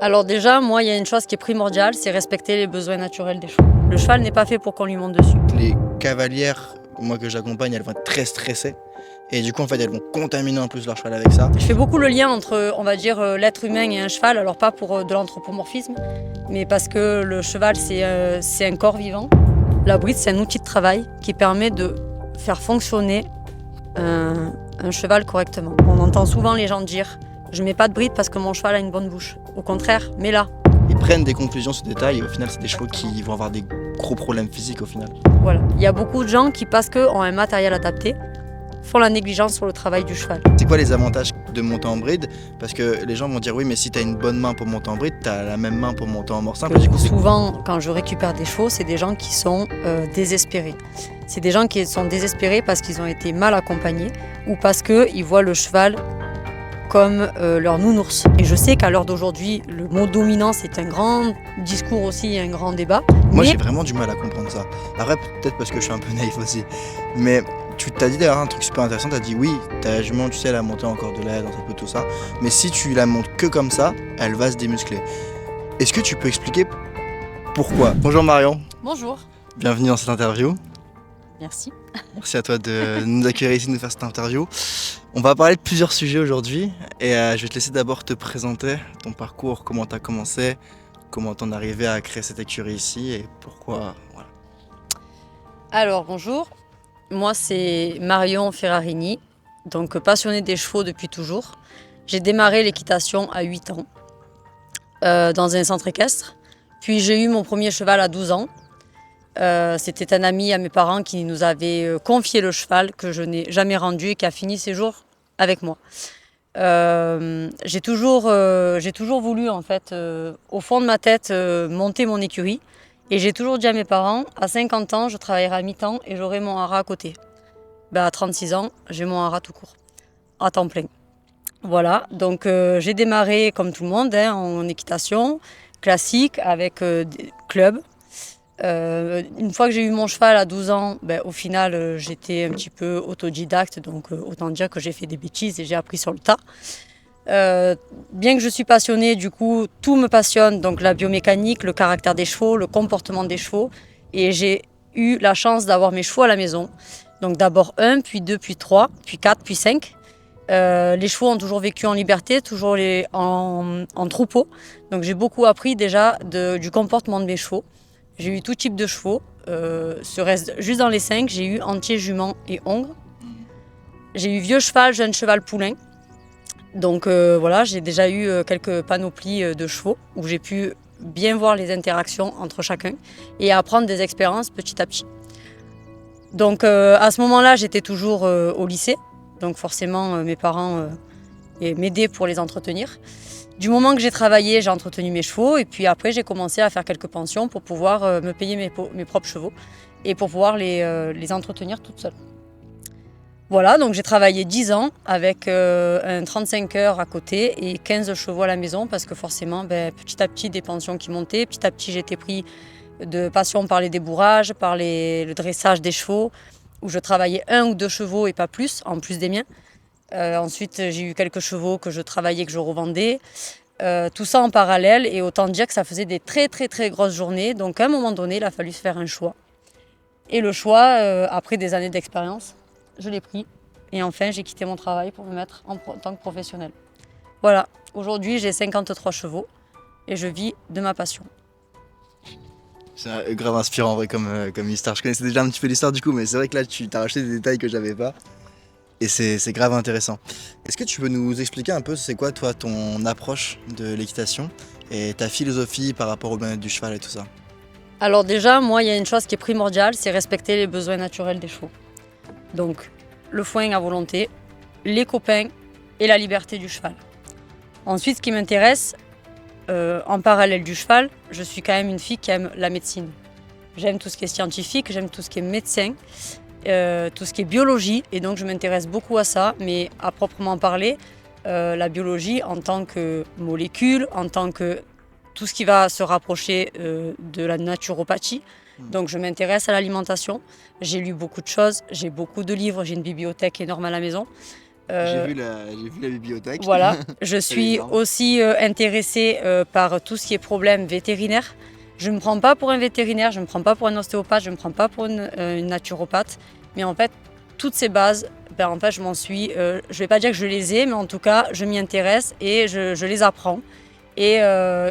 Alors déjà, moi, il y a une chose qui est primordiale, c'est respecter les besoins naturels des chevaux. Le cheval n'est pas fait pour qu'on lui monte dessus. Les cavalières, moi que j'accompagne, elles vont être très stressées. Et du coup, en fait, elles vont contaminer en plus leur cheval avec ça. Je fais beaucoup le lien entre, on va dire, l'être humain et un cheval, alors pas pour de l'anthropomorphisme, mais parce que le cheval, c'est un corps vivant. La bride, c'est un outil de travail qui permet de faire fonctionner un cheval correctement. On entend souvent les gens dire « je mets pas de bride parce que mon cheval a une bonne bouche ». Au contraire, mets-la. Ils prennent des conclusions sur des détails et au final, c'est des chevaux qui vont avoir des gros problèmes physiques au final. Voilà. Il y a beaucoup de gens qui, parce qu'ils ont un matériel adapté, font la négligence sur le travail du cheval. C'est quoi les avantages de monter en bride? Parce que les gens vont dire oui, mais si tu as une bonne main pour monter en bride, tu as la même main pour monter en mort simple. Du coup, Souvent, quand je récupère des chevaux, c'est des gens qui sont désespérés. C'est des gens qui sont désespérés parce qu'ils ont été mal accompagnés ou parce qu'ils voient le cheval comme leur nounours. Et je sais qu'à l'heure d'aujourd'hui, le mot dominance est un grand discours aussi, un grand débat. Moi, j'ai vraiment du mal à comprendre ça. Après, peut-être parce que je suis un peu naïf aussi. Mais tu t'as dit d'ailleurs un truc super intéressant, tu as dit oui, ta jument, tu sais, elle a monté encore de lait, un peu tout ça. Mais si tu la montes que comme ça, elle va se démuscler. Est-ce que tu peux expliquer pourquoi? Bonjour Marion. Bonjour. Bienvenue dans cette interview. Merci. Merci à toi de nous accueillir ici, de nous faire cette interview. On va parler de plusieurs sujets aujourd'hui et je vais te laisser d'abord te présenter ton parcours, comment tu as commencé, comment tu en es arrivé à créer cette écurie ici et pourquoi. Voilà. Alors bonjour, moi c'est Marion Ferrarini, donc passionnée des chevaux depuis toujours. J'ai démarré l'équitation à 8 ans dans un centre équestre, puis j'ai eu mon premier cheval à 12 ans. C'était un ami à mes parents qui nous avait confié le cheval que je n'ai jamais rendu et qui a fini ses jours avec moi. J'ai toujours voulu en fait, au fond de ma tête, monter mon écurie. Et j'ai toujours dit à mes parents, à 50 ans, je travaillerai à mi-temps et j'aurai mon haras à côté. À 36 ans, j'ai mon haras tout court, à temps plein. Voilà, donc j'ai démarré comme tout le monde en équitation classique avec des clubs. Une fois que j'ai eu mon cheval à 12 ans, au final j'étais un petit peu autodidacte, donc autant dire que j'ai fait des bêtises et j'ai appris sur le tas. Bien que je suis passionnée, du coup tout me passionne, donc la biomécanique, le caractère des chevaux, le comportement des chevaux, et j'ai eu la chance d'avoir mes chevaux à la maison. Donc d'abord 1, puis 2, puis 3, puis 4, puis 5. Les chevaux ont toujours vécu en liberté, toujours en troupeau, donc j'ai beaucoup appris déjà du comportement de mes chevaux. J'ai eu tout type de chevaux. Juste dans les 5, j'ai eu entier, jument et hongre. J'ai eu vieux cheval, jeune cheval, poulain. Donc voilà, j'ai déjà eu quelques panoplies de chevaux où j'ai pu bien voir les interactions entre chacun et apprendre des expériences petit à petit. Donc à ce moment-là, j'étais toujours au lycée. Donc forcément, mes parents m'aidaient pour les entretenir. Du moment que j'ai travaillé, j'ai entretenu mes chevaux et puis après j'ai commencé à faire quelques pensions pour pouvoir me payer mes propres chevaux et pour pouvoir les entretenir toute seule. Voilà, donc j'ai travaillé 10 ans avec un 35 heures à côté et 15 chevaux à la maison parce que forcément, petit à petit, des pensions qui montaient. Petit à petit, j'ai été pris de passion par les débourrages, par le dressage des chevaux, où je travaillais 1 ou 2 chevaux et pas plus, en plus des miens. Ensuite, j'ai eu quelques chevaux que je travaillais, que je revendais. Tout ça en parallèle et autant dire que ça faisait des très très très grosses journées. Donc à un moment donné, il a fallu se faire un choix. Et le choix, après des années d'expérience, je l'ai pris. Et enfin, j'ai quitté mon travail pour me mettre en tant que professionnelle. Voilà, aujourd'hui j'ai 53 chevaux et je vis de ma passion. C'est grave inspirant en vrai comme histoire. Je connaissais déjà un petit peu l'histoire du coup, mais c'est vrai que là tu t'as racheté des détails que j'avais pas. Et c'est grave intéressant. Est-ce que tu peux nous expliquer un peu c'est quoi toi ton approche de l'équitation et ta philosophie par rapport au bien-être du cheval et tout ça? Alors déjà, moi il y a une chose qui est primordiale, c'est respecter les besoins naturels des chevaux. Donc le foin à volonté, les copains et la liberté du cheval. Ensuite, ce qui m'intéresse, en parallèle du cheval, je suis quand même une fille qui aime la médecine. J'aime tout ce qui est scientifique, j'aime tout ce qui est médecin. Tout ce qui est biologie, et donc je m'intéresse beaucoup à ça, mais à proprement parler, la biologie en tant que molécule, en tant que tout ce qui va se rapprocher de la naturopathie. Donc je m'intéresse à l'alimentation, j'ai lu beaucoup de choses, j'ai beaucoup de livres, j'ai une bibliothèque énorme à la maison. J'ai vu la bibliothèque. Voilà, je Elle est suis énorme. aussi intéressée par tout ce qui est problème vétérinaire. Je ne me prends pas pour un vétérinaire, je ne me prends pas pour un ostéopathe, je ne me prends pas pour une naturopathe. Mais en fait, toutes ces bases, ben, en fait, je m'en suis. Je ne vais pas dire que je les ai, mais en tout cas, je m'y intéresse et je les apprends. Et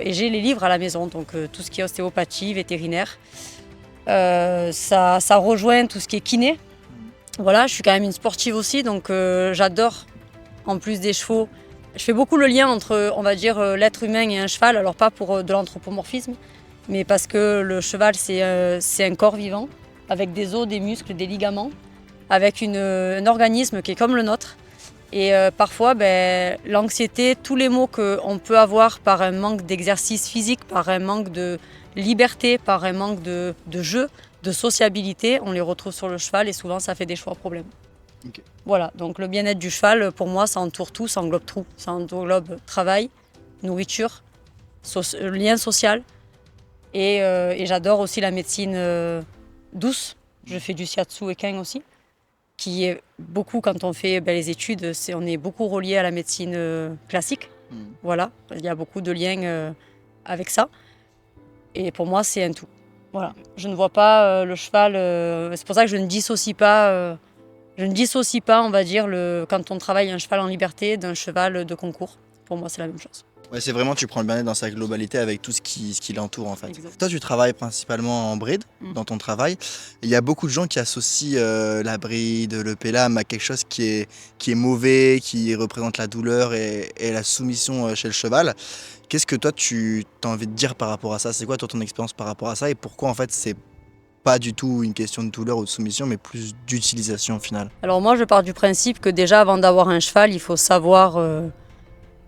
j'ai les livres à la maison, donc tout ce qui est ostéopathie, vétérinaire. Ça rejoint tout ce qui est kiné. Voilà, je suis quand même une sportive aussi, donc j'adore, en plus des chevaux. Je fais beaucoup le lien entre, on va dire, l'être humain et un cheval. Alors pas pour de l'anthropomorphisme, mais parce que le cheval, c'est un corps vivant, avec des os, des muscles, des ligaments, avec un organisme qui est comme le nôtre. Et parfois, ben, l'anxiété, tous les maux qu'on peut avoir par un manque d'exercice physique, par un manque de liberté, par un manque de jeu, de sociabilité, on les retrouve sur le cheval et souvent ça fait des choix problèmes. Ok. Voilà, donc le bien-être du cheval, pour moi, ça entoure tout, ça englobe tout. Ça englobe travail, nourriture, lien social. Et j'adore aussi la médecine douce. Je fais du shiatsu equin aussi, qui est beaucoup, quand on fait les études, on est beaucoup relié à la médecine classique. Voilà, il y a beaucoup de liens avec ça. Et pour moi, c'est un tout. Voilà, je ne vois pas le cheval. C'est pour ça que je ne dissocie pas. Je ne dissocie pas, on va dire, quand on travaille un cheval en liberté d'un cheval de concours. Pour moi, c'est la même chose. Ouais, c'est vraiment, tu prends le bien-être dans sa globalité avec tout ce qui l'entoure en fait. Exact. Toi, tu travailles principalement en bride dans ton travail. Il y a beaucoup de gens qui associent la bride, le pélam à quelque chose qui est mauvais, qui représente la douleur et la soumission chez le cheval. Qu'est-ce que toi, tu as envie de dire par rapport à ça? C'est quoi toi, ton expérience par rapport à ça et pourquoi en fait c'est pas du tout une question de douleur ou de soumission, mais plus d'utilisation au final? Alors moi, je pars du principe que déjà, avant d'avoir un cheval, il faut savoir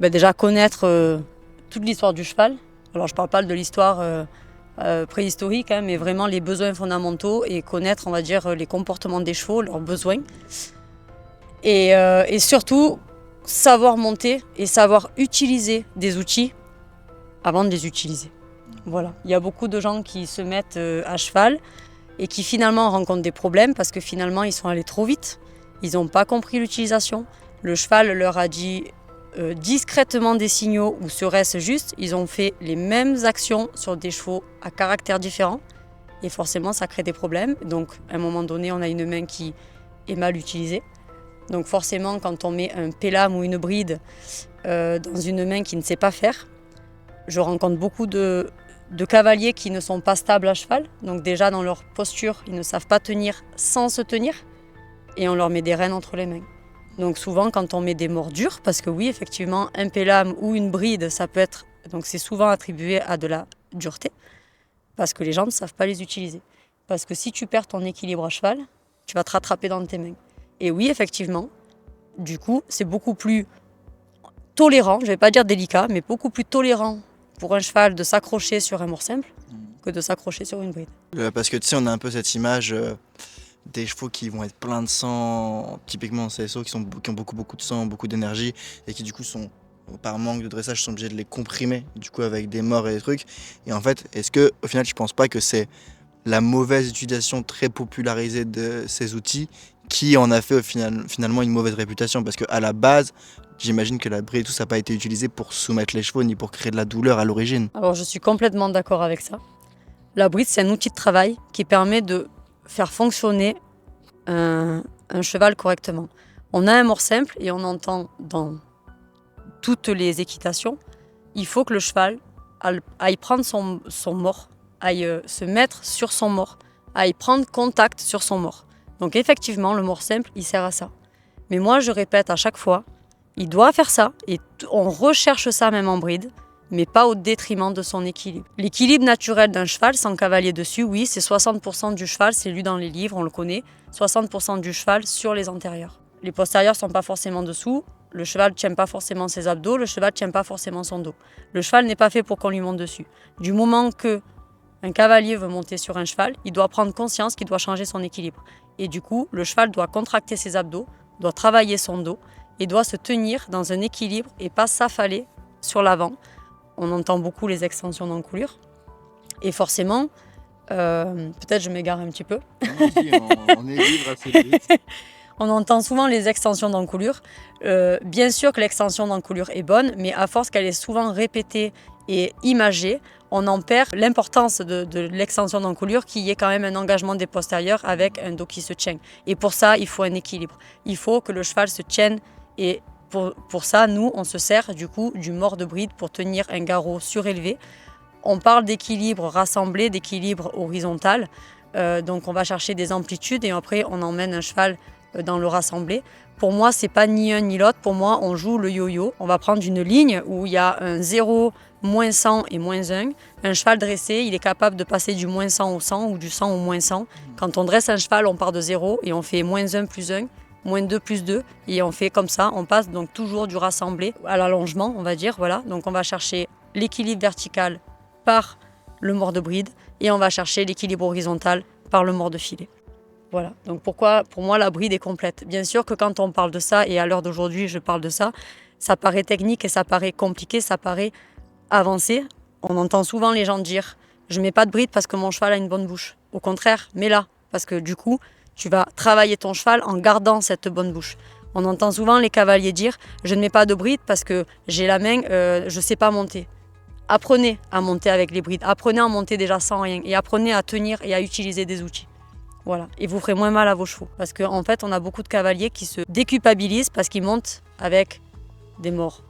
déjà connaître toute l'histoire du cheval. Alors je ne parle pas de l'histoire préhistorique, hein, mais vraiment les besoins fondamentaux et connaître, on va dire, les comportements des chevaux, leurs besoins. Et surtout, savoir monter et savoir utiliser des outils avant de les utiliser. Voilà. Il y a beaucoup de gens qui se mettent à cheval et qui finalement rencontrent des problèmes parce que finalement ils sont allés trop vite, ils n'ont pas compris l'utilisation. Le cheval leur a dit discrètement des signaux ou serait-ce juste, ils ont fait les mêmes actions sur des chevaux à caractère différent et forcément ça crée des problèmes. Donc à un moment donné on a une main qui est mal utilisée. Donc forcément quand on met un pélam ou une bride dans une main qui ne sait pas faire, je rencontre beaucoup de cavaliers qui ne sont pas stables à cheval. Donc déjà dans leur posture, ils ne savent pas tenir sans se tenir et on leur met des rênes entre les mains. Donc souvent quand on met des mordures, parce que oui effectivement un pélam ou une bride ça peut être, donc c'est souvent attribué à de la dureté parce que les gens ne savent pas les utiliser. Parce que si tu perds ton équilibre à cheval, tu vas te rattraper dans tes mains. Et oui effectivement, du coup c'est beaucoup plus tolérant, je ne vais pas dire délicat, mais beaucoup plus tolérant pour un cheval de s'accrocher sur un mort simple que de s'accrocher sur une bride. Parce que tu sais, on a un peu cette image des chevaux qui vont être pleins de sang, typiquement en CSO, qui ont beaucoup de sang, beaucoup d'énergie, et qui du coup sont, par manque de dressage, sont obligés de les comprimer, du coup avec des morts et des trucs. Et en fait, est-ce que au final, tu penses pas que c'est la mauvaise utilisation très popularisée de ces outils qui en a fait finalement une mauvaise réputation? Parce qu'à la base, j'imagine que la bride et tout ça n'a pas été utilisé pour soumettre les chevaux ni pour créer de la douleur à l'origine. Alors je suis complètement d'accord avec ça. La bride, c'est un outil de travail qui permet de faire fonctionner un cheval correctement. On a un mort simple et on entend dans toutes les équitations, il faut que le cheval aille prendre son mort, aille se mettre sur son mort, aille prendre contact sur son mort. Donc effectivement, le mort simple, il sert à ça. Mais moi, je répète à chaque fois, il doit faire ça et on recherche ça même en bride, mais pas au détriment de son équilibre. L'équilibre naturel d'un cheval sans cavalier dessus, oui, c'est 60% du cheval, c'est lu dans les livres, on le connaît, 60% du cheval sur les antérieurs. Les postérieurs ne sont pas forcément dessous, le cheval ne tient pas forcément ses abdos, le cheval ne tient pas forcément son dos. Le cheval n'est pas fait pour qu'on lui monte dessus. Du moment que un cavalier veut monter sur un cheval, il doit prendre conscience qu'il doit changer son équilibre. Et du coup, le cheval doit contracter ses abdos, doit travailler son dos et doit se tenir dans un équilibre et pas s'affaler sur l'avant. On entend beaucoup les extensions d'encolure. Et forcément, peut-être je m'égare un petit peu. On est libre assez vite. On entend souvent les extensions d'encolure. Bien sûr que l'extension d'encolure est bonne, mais à force qu'elle est souvent répétée et imagée, on en perd l'importance de l'extension d'encolure qui est quand même un engagement des postérieurs avec un dos qui se tient. Et pour ça, il faut un équilibre. Il faut que le cheval se tienne et pour ça, nous, on se sert du coup du mors de bride pour tenir un garrot surélevé. On parle d'équilibre rassemblé, d'équilibre horizontal. Donc on va chercher des amplitudes et après on emmène un cheval dans le rassemblé. Pour moi, c'est pas ni un ni l'autre. Pour moi, on joue le yo-yo. On va prendre une ligne où il y a un 0, moins 100 et moins 1. Un cheval dressé, il est capable de passer du moins 100 au 100 ou du 100 au moins 100. Quand on dresse un cheval, on part de 0 et on fait moins 1 plus 1. Moins 2 plus 2, et on fait comme ça, on passe donc toujours du rassemblé à l'allongement, on va dire, voilà. Donc on va chercher l'équilibre vertical par le mors de bride, et on va chercher l'équilibre horizontal par le mors de filet. Voilà, donc pourquoi pour moi la bride est complète. Bien sûr que quand on parle de ça, et à l'heure d'aujourd'hui je parle de ça, ça paraît technique et ça paraît compliqué, ça paraît avancé. On entend souvent les gens dire « je mets pas de bride parce que mon cheval a une bonne bouche ». Au contraire, mets-la, parce que du coup, tu vas travailler ton cheval en gardant cette bonne bouche. On entend souvent les cavaliers dire « je ne mets pas de bride parce que j'ai la main, je ne sais pas monter ». Apprenez à monter avec les brides, apprenez à monter déjà sans rien et apprenez à tenir et à utiliser des outils. Voilà. Et vous ferez moins mal à vos chevaux. Parce qu'en fait, on a beaucoup de cavaliers qui se déculpabilisent parce qu'ils montent avec des morts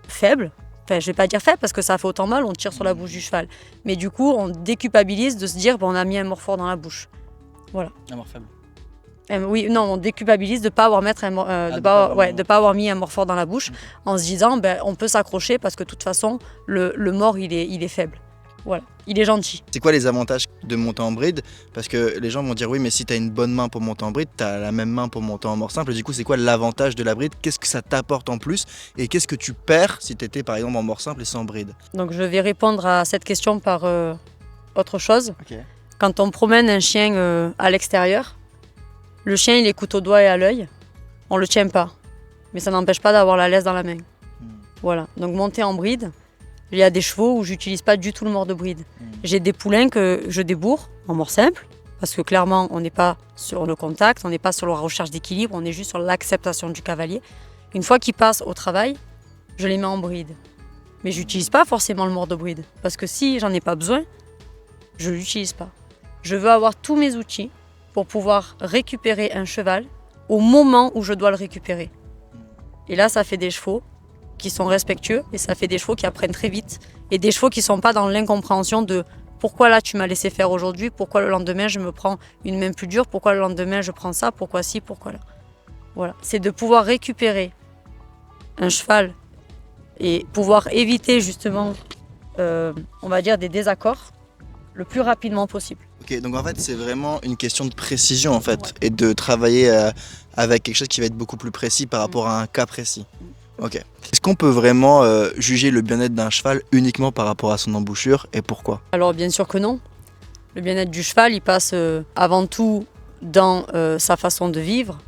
faibles. Enfin, je ne vais pas dire faible parce que ça fait autant mal, on tire sur la bouche du cheval. Mais du coup, on déculpabilise de se dire on a mis un mort fort dans la bouche. Voilà. Un mort faible. Oui, non, on déculpabilise de ne pas avoir mis un mort fort dans la bouche en se disant on peut s'accrocher parce que de toute façon, le mort, il est faible. Voilà, il est gentil. C'est quoi les avantages de monter en bride? Parce que les gens vont dire oui, mais si tu as une bonne main pour monter en bride, tu as la même main pour monter en mort simple. Du coup, c'est quoi l'avantage de la bride? Qu'est-ce que ça t'apporte en plus? Et qu'est-ce que tu perds si tu étais par exemple en mort simple et sans bride? Donc je vais répondre à cette question par autre chose. Okay. Quand on promène un chien à l'extérieur, le chien il écoute au doigt et à l'œil, on le tient pas. Mais ça n'empêche pas d'avoir la laisse dans la main. Voilà, donc monter en bride, il y a des chevaux où j'utilise pas du tout le mors de bride. J'ai des poulains que je débourre en mort simple, parce que clairement on n'est pas sur le contact, on n'est pas sur la recherche d'équilibre, on est juste sur l'acceptation du cavalier. Une fois qu'ils passent au travail, je les mets en bride. Mais j'utilise pas forcément le mors de bride, parce que si j'en ai pas besoin, je l'utilise pas. Je veux avoir tous mes outils pour pouvoir récupérer un cheval au moment où je dois le récupérer. Et là, ça fait des chevaux qui sont respectueux et ça fait des chevaux qui apprennent très vite et des chevaux qui ne sont pas dans l'incompréhension de pourquoi là tu m'as laissé faire aujourd'hui, pourquoi le lendemain je me prends une main plus dure, pourquoi le lendemain je prends ça, pourquoi ci, pourquoi là. Voilà, c'est de pouvoir récupérer un cheval et pouvoir éviter justement, on va dire, des désaccords le plus rapidement possible. Ok, donc en fait c'est vraiment une question de précision en fait, et de travailler avec quelque chose qui va être beaucoup plus précis par rapport à un cas précis. Ok. Est-ce qu'on peut vraiment juger le bien-être d'un cheval uniquement par rapport à son embouchure et pourquoi? Alors bien sûr que non. Le bien-être du cheval, il passe avant tout dans sa façon de vivre,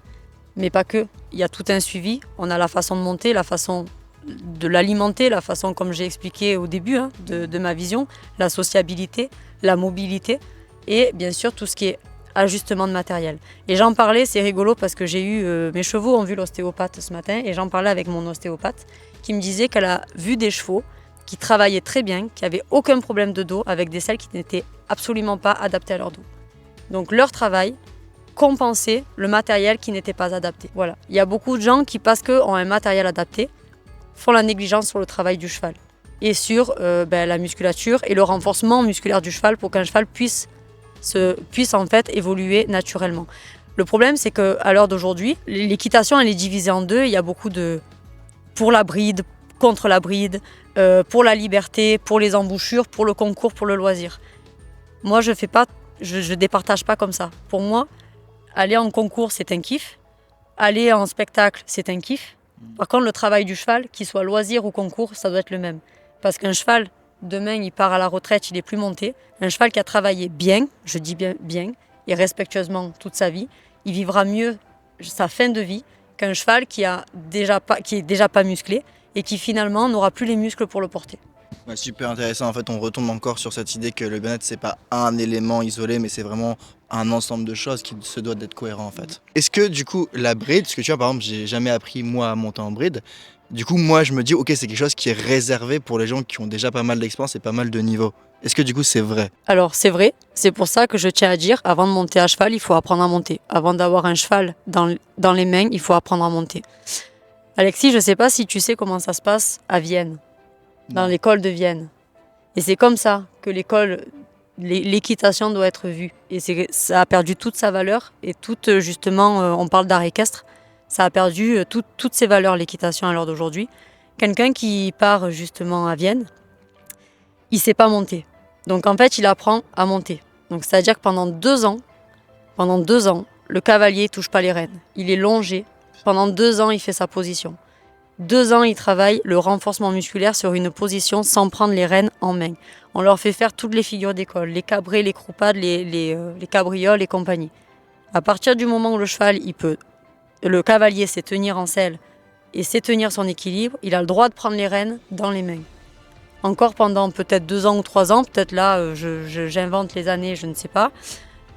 mais pas que. Il y a tout un suivi. On a la façon de monter, la façon de l'alimenter, la façon, comme j'ai expliqué au début de ma vision, la sociabilité, la mobilité et bien sûr tout ce qui est ajustement de matériel. Et j'en parlais, c'est rigolo parce que j'ai eu, mes chevaux ont vu l'ostéopathe ce matin et j'en parlais avec mon ostéopathe qui me disait qu'elle a vu des chevaux qui travaillaient très bien, qui n'avaient aucun problème de dos avec des selles qui n'étaient absolument pas adaptées à leur dos. Donc leur travail compensait le matériel qui n'était pas adapté. Voilà. Il y a beaucoup de gens qui, parce qu'ils ont un matériel adapté, font la négligence sur le travail du cheval et sur la musculature et le renforcement musculaire du cheval pour qu'un cheval puisse en fait évoluer naturellement. Le problème, c'est qu'à l'heure d'aujourd'hui, l'équitation elle est divisée en deux. Il y a beaucoup de pour la bride, contre la bride, pour la liberté, pour les embouchures, pour le concours, pour le loisir. Moi, je départage pas comme ça. Pour moi, aller en concours, c'est un kiff. Aller en spectacle, c'est un kiff. Par contre, le travail du cheval, qu'il soit loisir ou concours, ça doit être le même. Parce qu'un cheval, demain, il part à la retraite, il n'est plus monté. Un cheval qui a travaillé bien, je dis bien, et respectueusement toute sa vie, il vivra mieux sa fin de vie qu'un cheval qui est déjà pas musclé et qui finalement n'aura plus les muscles pour le porter. Ouais, super intéressant. En fait, on retombe encore sur cette idée que le bien-être, c'est pas un élément isolé, mais c'est vraiment un ensemble de choses qui se doit d'être cohérent en fait. Est-ce que du coup, la bride, parce que tu vois, par exemple, j'ai jamais appris moi à monter en bride, du coup, moi, je me dis, ok, c'est quelque chose qui est réservé pour les gens qui ont déjà pas mal d'expérience et pas mal de niveaux. Est-ce que du coup, c'est vrai? Alors c'est vrai, c'est pour ça que je tiens à dire, avant de monter à cheval, il faut apprendre à monter. Avant d'avoir un cheval dans les mains, il faut apprendre à monter. Alexis, je ne sais pas si tu sais comment ça se passe à Vienne, dans Non. l'école de Vienne. Et c'est comme ça que l'équitation doit être vue. Et ça a perdu toute sa valeur. Et toute, justement, on parle d'art équestre, ça a perdu toutes ses valeurs, l'équitation, à l'heure d'aujourd'hui. Quelqu'un qui part justement à Vienne, il ne sait pas monter. Donc en fait, il apprend à monter. Donc c'est-à-dire que pendant 2 ans, le cavalier ne touche pas les rênes. Il est longé. Pendant 2 ans, il fait sa position. 2 ans, ils travaillent le renforcement musculaire sur une position sans prendre les rênes en main. On leur fait faire toutes les figures d'école, les cabrés, les croupades, les cabrioles et compagnie. À partir du moment où le cavalier sait tenir en selle et sait tenir son équilibre, il a le droit de prendre les rênes dans les mains. Encore pendant peut-être 2 ans ou 3 ans, peut-être là, j'invente les années, je ne sais pas.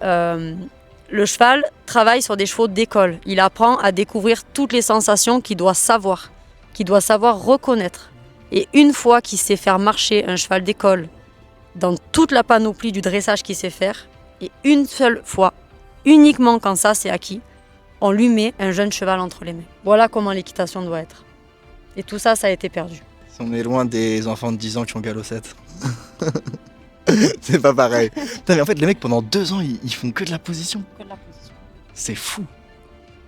Le cheval travaille sur des chevaux d'école. Il apprend à découvrir toutes les sensations qu'il doit savoir reconnaître. Et une fois qu'il sait faire marcher un cheval d'école dans toute la panoplie du dressage qu'il sait faire, et une seule fois, uniquement quand ça c'est acquis, on lui met un jeune cheval entre les mains. Voilà comment l'équitation doit être. Et tout ça, ça a été perdu. On est loin des enfants de 10 ans qui ont galopette. C'est pas pareil. Putain, mais en fait, les mecs, pendant 2 ans, ils font que de la position. C'est fou.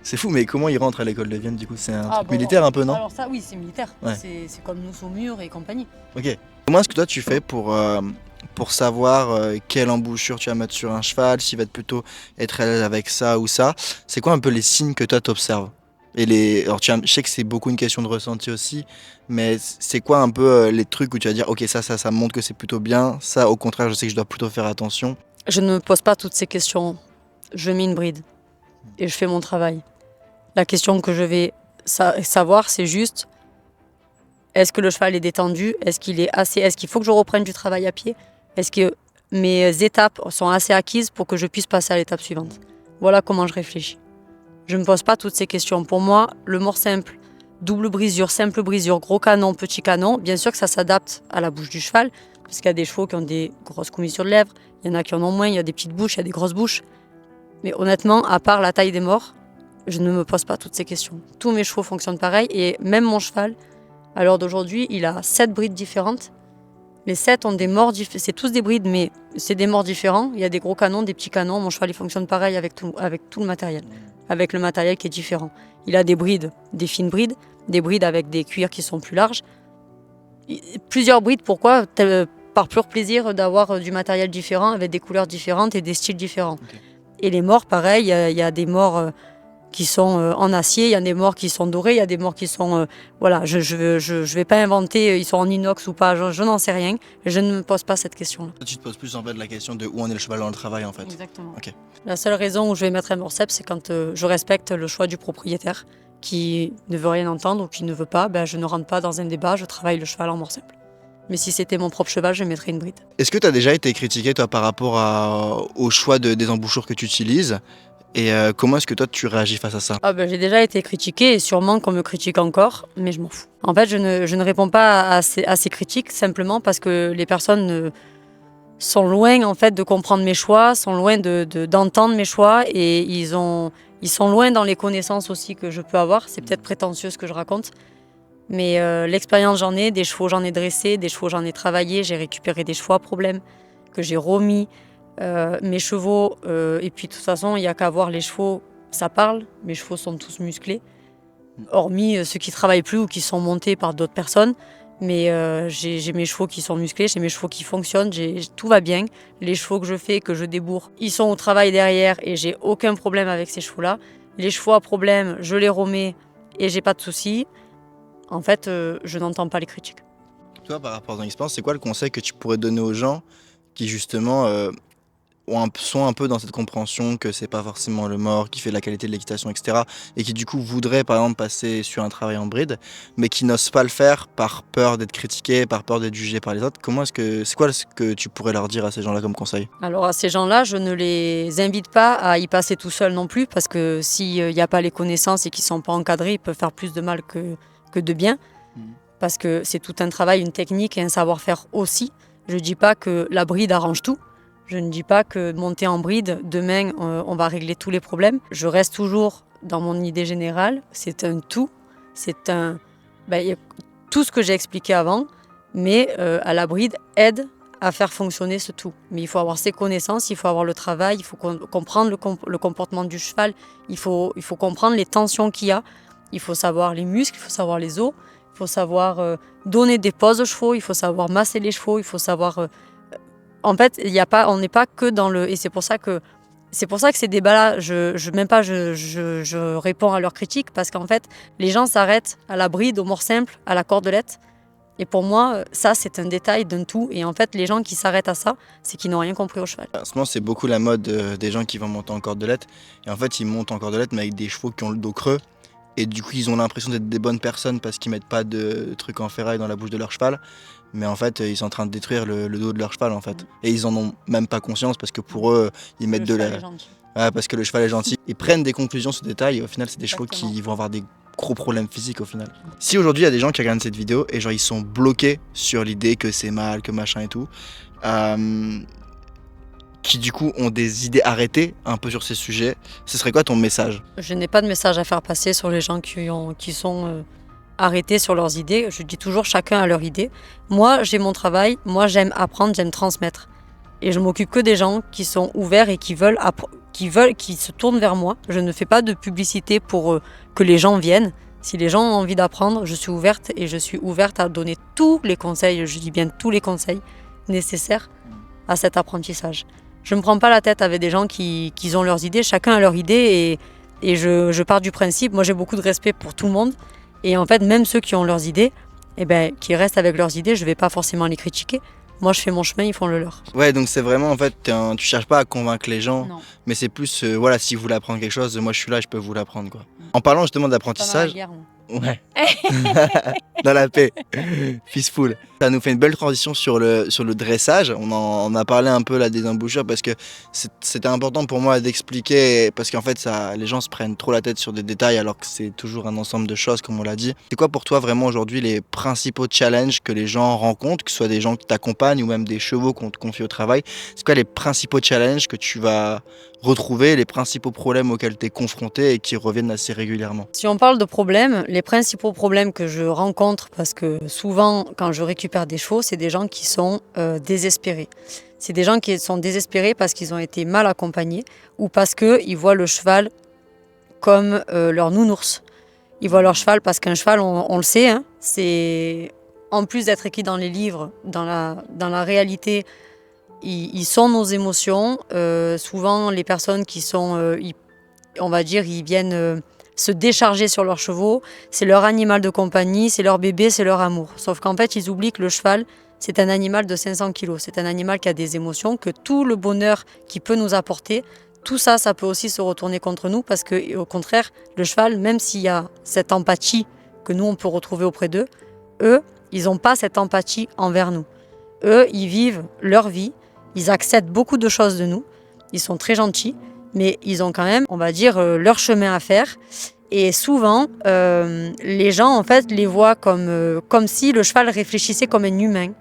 C'est fou, mais comment ils rentrent à l'école de Vienne du coup? C'est un truc militaire un peu, non? Alors ça, oui, c'est militaire. Ouais. C'est comme nous au mur et compagnie. Ok. Comment est-ce que toi tu fais pour savoir quelle embouchure tu vas mettre sur un cheval, s'il va plutôt être à l'aise avec ça ou ça? C'est quoi un peu les signes que toi t'observes? Alors je sais que c'est beaucoup une question de ressenti aussi, mais c'est quoi un peu les trucs où tu vas dire ok ça montre que c'est plutôt bien, ça au contraire je sais que je dois plutôt faire attention. Je ne me pose pas toutes ces questions. Je mets une bride et je fais mon travail. La question que je vais savoir, c'est juste, est-ce que le cheval est détendu? Est-ce qu'il est assez? Est-ce qu'il faut que je reprenne du travail à pied? Est-ce que mes étapes sont assez acquises pour que je puisse passer à l'étape suivante? Voilà comment je réfléchis. Je ne me pose pas toutes ces questions. Pour moi, le mort simple, double brisure, simple brisure, gros canon, petit canon, bien sûr que ça s'adapte à la bouche du cheval, parce qu'il y a des chevaux qui ont des grosses commissures de lèvres, il y en a qui en ont moins, il y a des petites bouches, il y a des grosses bouches. Mais honnêtement, à part la taille des morts, je ne me pose pas toutes ces questions. Tous mes chevaux fonctionnent pareil, et même mon cheval, à l'heure d'aujourd'hui, il a 7 brides différentes. Les 7 ont des morts différents. C'est tous des brides, mais c'est des morts différents. Il y a des gros canons, des petits canons. Mon cheval, il fonctionne pareil avec tout le matériel. Avec le matériel qui est différent. Il a des brides, des fines brides, des brides avec des cuirs qui sont plus larges. Plusieurs brides, pourquoi? Par pur plaisir d'avoir du matériel différent, avec des couleurs différentes et des styles différents. Okay. Et les morts, pareil, il y a des morts qui sont en acier, il y a des morts qui sont dorés, il y a des morts qui sont... voilà, je vais pas inventer, ils sont en inox ou pas, je n'en sais rien. Je ne me pose pas cette question-là. Tu te poses plus en fait la question de où en est le cheval dans le travail en fait. Exactement. Okay. La seule raison où je vais mettre un morceps, c'est quand je respecte le choix du propriétaire qui ne veut rien entendre ou qui ne veut pas, je ne rentre pas dans un débat, je travaille le cheval en mort simple. Mais si c'était mon propre cheval, je mettrais une bride. Est-ce que tu as déjà été critiqué toi par rapport au choix des embouchures que tu utilises? Et comment est-ce que toi tu réagis face à ça? J'ai déjà été critiquée et sûrement qu'on me critique encore, mais je m'en fous. En fait, je ne réponds pas à ces critiques simplement parce que les personnes sont loin en fait de comprendre mes choix, sont loin d'entendre mes choix et ils sont loin dans les connaissances aussi que je peux avoir. C'est peut-être prétentieux ce que je raconte, mais l'expérience j'en ai, des chevaux j'en ai dressé, des chevaux j'en ai travaillé, j'ai récupéré des chevaux à problème que j'ai remis. Mes chevaux, et puis de toute façon, il n'y a qu'à voir les chevaux, ça parle, mes chevaux sont tous musclés, hormis ceux qui ne travaillent plus ou qui sont montés par d'autres personnes. Mais j'ai mes chevaux qui sont musclés, j'ai mes chevaux qui fonctionnent, tout va bien. Les chevaux que je fais, que je débourre, ils sont au travail derrière et j'ai aucun problème avec ces chevaux-là. Les chevaux à problème, je les remets et j'ai pas de soucis. En fait, je n'entends pas les critiques. Toi, par rapport à ton expérience, c'est quoi le conseil que tu pourrais donner aux gens qui justement sont un peu dans cette compréhension que c'est pas forcément le mort qui fait la qualité de l'équitation, etc. Et qui du coup voudraient par exemple passer sur un travail en bride, mais qui n'osent pas le faire par peur d'être critiqués, par peur d'être jugés par les autres. C'est quoi ce que tu pourrais leur dire à ces gens-là comme conseil? Alors à ces gens-là, je ne les invite pas à y passer tout seuls non plus, parce que s'il n'y a pas les connaissances et qu'ils ne sont pas encadrés, ils peuvent faire plus de mal que de bien. Parce que c'est tout un travail, une technique et un savoir-faire aussi. Je ne dis pas que la bride arrange tout. Je ne dis pas que monter en bride, demain, on va régler tous les problèmes. Je reste toujours dans mon idée générale. C'est un tout. C'est y a tout ce que j'ai expliqué avant, mais à la bride aide à faire fonctionner ce tout. Mais il faut avoir ses connaissances, il faut avoir le travail, il faut comprendre le comportement du cheval, il faut comprendre les tensions qu'il y a, il faut savoir les muscles, il faut savoir les os, il faut savoir donner des pauses aux chevaux, il faut savoir masser les chevaux, il faut savoir... En fait, on n'est pas que dans le... Et c'est pour ça que ces débats-là, je réponds à leurs critiques, parce qu'en fait, les gens s'arrêtent à la bride, au mort simple, à la cordelette. Et pour moi, ça, c'est un détail d'un tout. Et en fait, les gens qui s'arrêtent à ça, c'est qu'ils n'ont rien compris au cheval. En ce moment, c'est beaucoup la mode des gens qui vont monter en cordelette. Et en fait, ils montent en cordelette, mais avec des chevaux qui ont le dos creux. Et du coup, ils ont l'impression d'être des bonnes personnes parce qu'ils mettent pas de trucs en ferraille dans la bouche de leur cheval. Mais en fait, ils sont en train de détruire le dos de leur cheval, en fait. Et ils en ont même pas conscience parce que pour eux, ils mettent de la... Ouais, parce que le cheval est gentil. Ils prennent des conclusions sur ce détail et au final, c'est des chevaux qui vont avoir des gros problèmes physiques au final. Si aujourd'hui, il y a des gens qui regardent cette vidéo et genre ils sont bloqués sur l'idée que c'est mal, que machin et tout, qui du coup ont des idées arrêtées un peu sur ces sujets, ce serait quoi ton message? Je n'ai pas de message à faire passer sur les gens qui sont arrêtés sur leurs idées. Je dis toujours, chacun a leur idée. Moi, j'ai mon travail, moi j'aime apprendre, j'aime transmettre. Et je m'occupe que des gens qui sont ouverts et qui se tournent vers moi. Je ne fais pas de publicité pour que les gens viennent. Si les gens ont envie d'apprendre, je suis ouverte et je suis ouverte à donner tous les conseils, je dis bien tous les conseils nécessaires à cet apprentissage. Je ne me prends pas la tête avec des gens qui ont leurs idées, chacun a leur idée et je pars du principe, moi j'ai beaucoup de respect pour tout le monde et en fait même ceux qui ont leurs idées, qui restent avec leurs idées, je ne vais pas forcément les critiquer. Moi, je fais mon chemin, ils font le leur. Ouais, donc c'est vraiment, en fait, tu cherches pas à convaincre les gens, Non. mais c'est plus, voilà, si vous voulez apprendre quelque chose, moi je suis là, je peux vous l'apprendre, quoi. En parlant justement d'apprentissage... Ouais. Dans la paix. Peaceful. Ça nous fait une belle transition sur le dressage. On a parlé un peu là des embouchures parce que c'était important pour moi d'expliquer, parce qu'en fait les gens se prennent trop la tête sur des détails alors que c'est toujours un ensemble de choses comme on l'a dit. C'est quoi pour toi vraiment aujourd'hui les principaux challenges que les gens rencontrent, que ce soit des gens qui t'accompagnent ou même des chevaux qu'on te confie au travail? C'est quoi les principaux challenges que tu vas retrouver, les principaux problèmes auxquels tu es confronté et qui reviennent assez régulièrement? Si on parle de problèmes, les principaux problèmes que je rencontre, parce que souvent quand je récupère des chevaux, c'est des gens qui sont désespérés. C'est des gens qui sont désespérés parce qu'ils ont été mal accompagnés ou parce qu'ils voient le cheval comme leur nounours. Ils voient leur cheval parce qu'un cheval, on le sait, hein, c'est en plus d'être écrit dans les livres, dans la réalité, ils sont nos émotions. Souvent, les personnes qui sont, on va dire, ils viennent se décharger sur leurs chevaux. C'est leur animal de compagnie, c'est leur bébé, c'est leur amour. Sauf qu'en fait, ils oublient que le cheval, c'est un animal de 500 kilos. C'est un animal qui a des émotions, que tout le bonheur qu'il peut nous apporter, tout ça, ça peut aussi se retourner contre nous parce que, au contraire, le cheval, même s'il y a cette empathie que nous, on peut retrouver auprès d'eux, eux, ils n'ont pas cette empathie envers nous. Eux, ils vivent leur vie. Ils acceptent beaucoup de choses de nous, ils sont très gentils, mais ils ont quand même, on va dire, leur chemin à faire. Et souvent, les gens, en fait, les voient comme si le cheval réfléchissait comme un humain.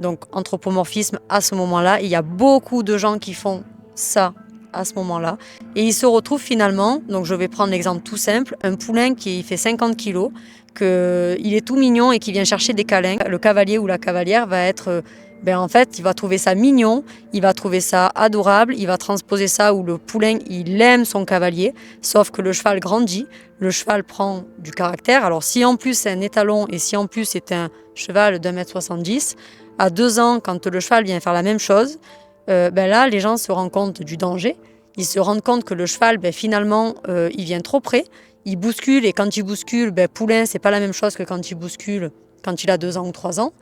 Donc, anthropomorphisme à ce moment-là. Il y a beaucoup de gens qui font ça à ce moment-là. Et ils se retrouvent finalement, donc je vais prendre l'exemple tout simple, un poulain qui fait 50 kilos, qu'il est tout mignon et qui vient chercher des câlins. Le cavalier ou la cavalière va être... en fait, il va trouver ça mignon, il va trouver ça adorable, il va transposer ça où le poulain, il aime son cavalier, sauf que le cheval grandit, le cheval prend du caractère. Alors si en plus c'est un étalon et si en plus c'est un cheval d'1,70 m, à 2 ans, quand le cheval vient faire la même chose, là, les gens se rendent compte du danger, ils se rendent compte que le cheval, finalement, il vient trop près, il bouscule et quand il bouscule, poulain, c'est pas la même chose que quand il bouscule quand il a 2 ans ou 3 ans.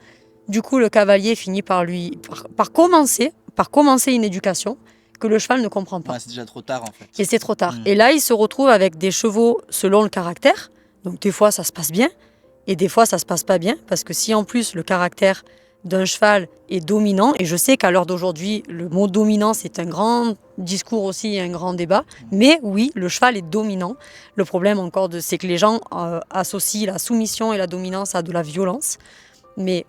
Du coup, le cavalier finit par commencer une éducation. que le cheval ne comprend pas. Ouais, c'est déjà trop tard en fait. Et c'est trop tard. Et là, il se retrouve avec des chevaux selon le caractère. Donc des fois, ça se passe bien et des fois, ça se passe pas bien. Parce que si en plus, le caractère d'un cheval est dominant, et je sais qu'à l'heure d'aujourd'hui, le mot dominant, c'est un grand discours aussi et un grand débat. Mais oui, le cheval est dominant. Le problème encore, c'est que les gens associent la soumission et la dominance à de la violence. Mais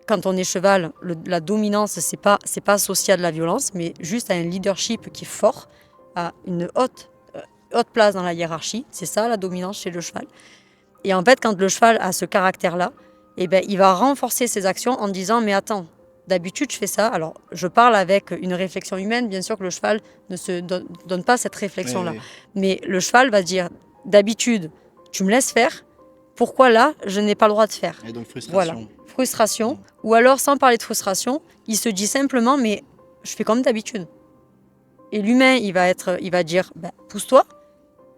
quand on est cheval, la dominance, c'est pas associé à de la violence, mais juste à un leadership qui est fort, à une haute place dans la hiérarchie. C'est ça la dominance chez le cheval. Et en fait, quand le cheval a ce caractère-là, eh ben, il va renforcer ses actions en disant « mais attends, d'habitude je fais ça ». Alors, je parle avec une réflexion humaine, bien sûr que le cheval ne se donne pas cette réflexion-là. Oui. Mais le cheval va dire « d'habitude, tu me laisses faire, pourquoi là, je n'ai pas le droit de faire ?» Et donc frustration. Voilà, frustration. Ou alors, sans parler de frustration, il se dit simplement « mais je fais comme d'habitude ». Et l'humain, il va dire bah, « pousse-toi ».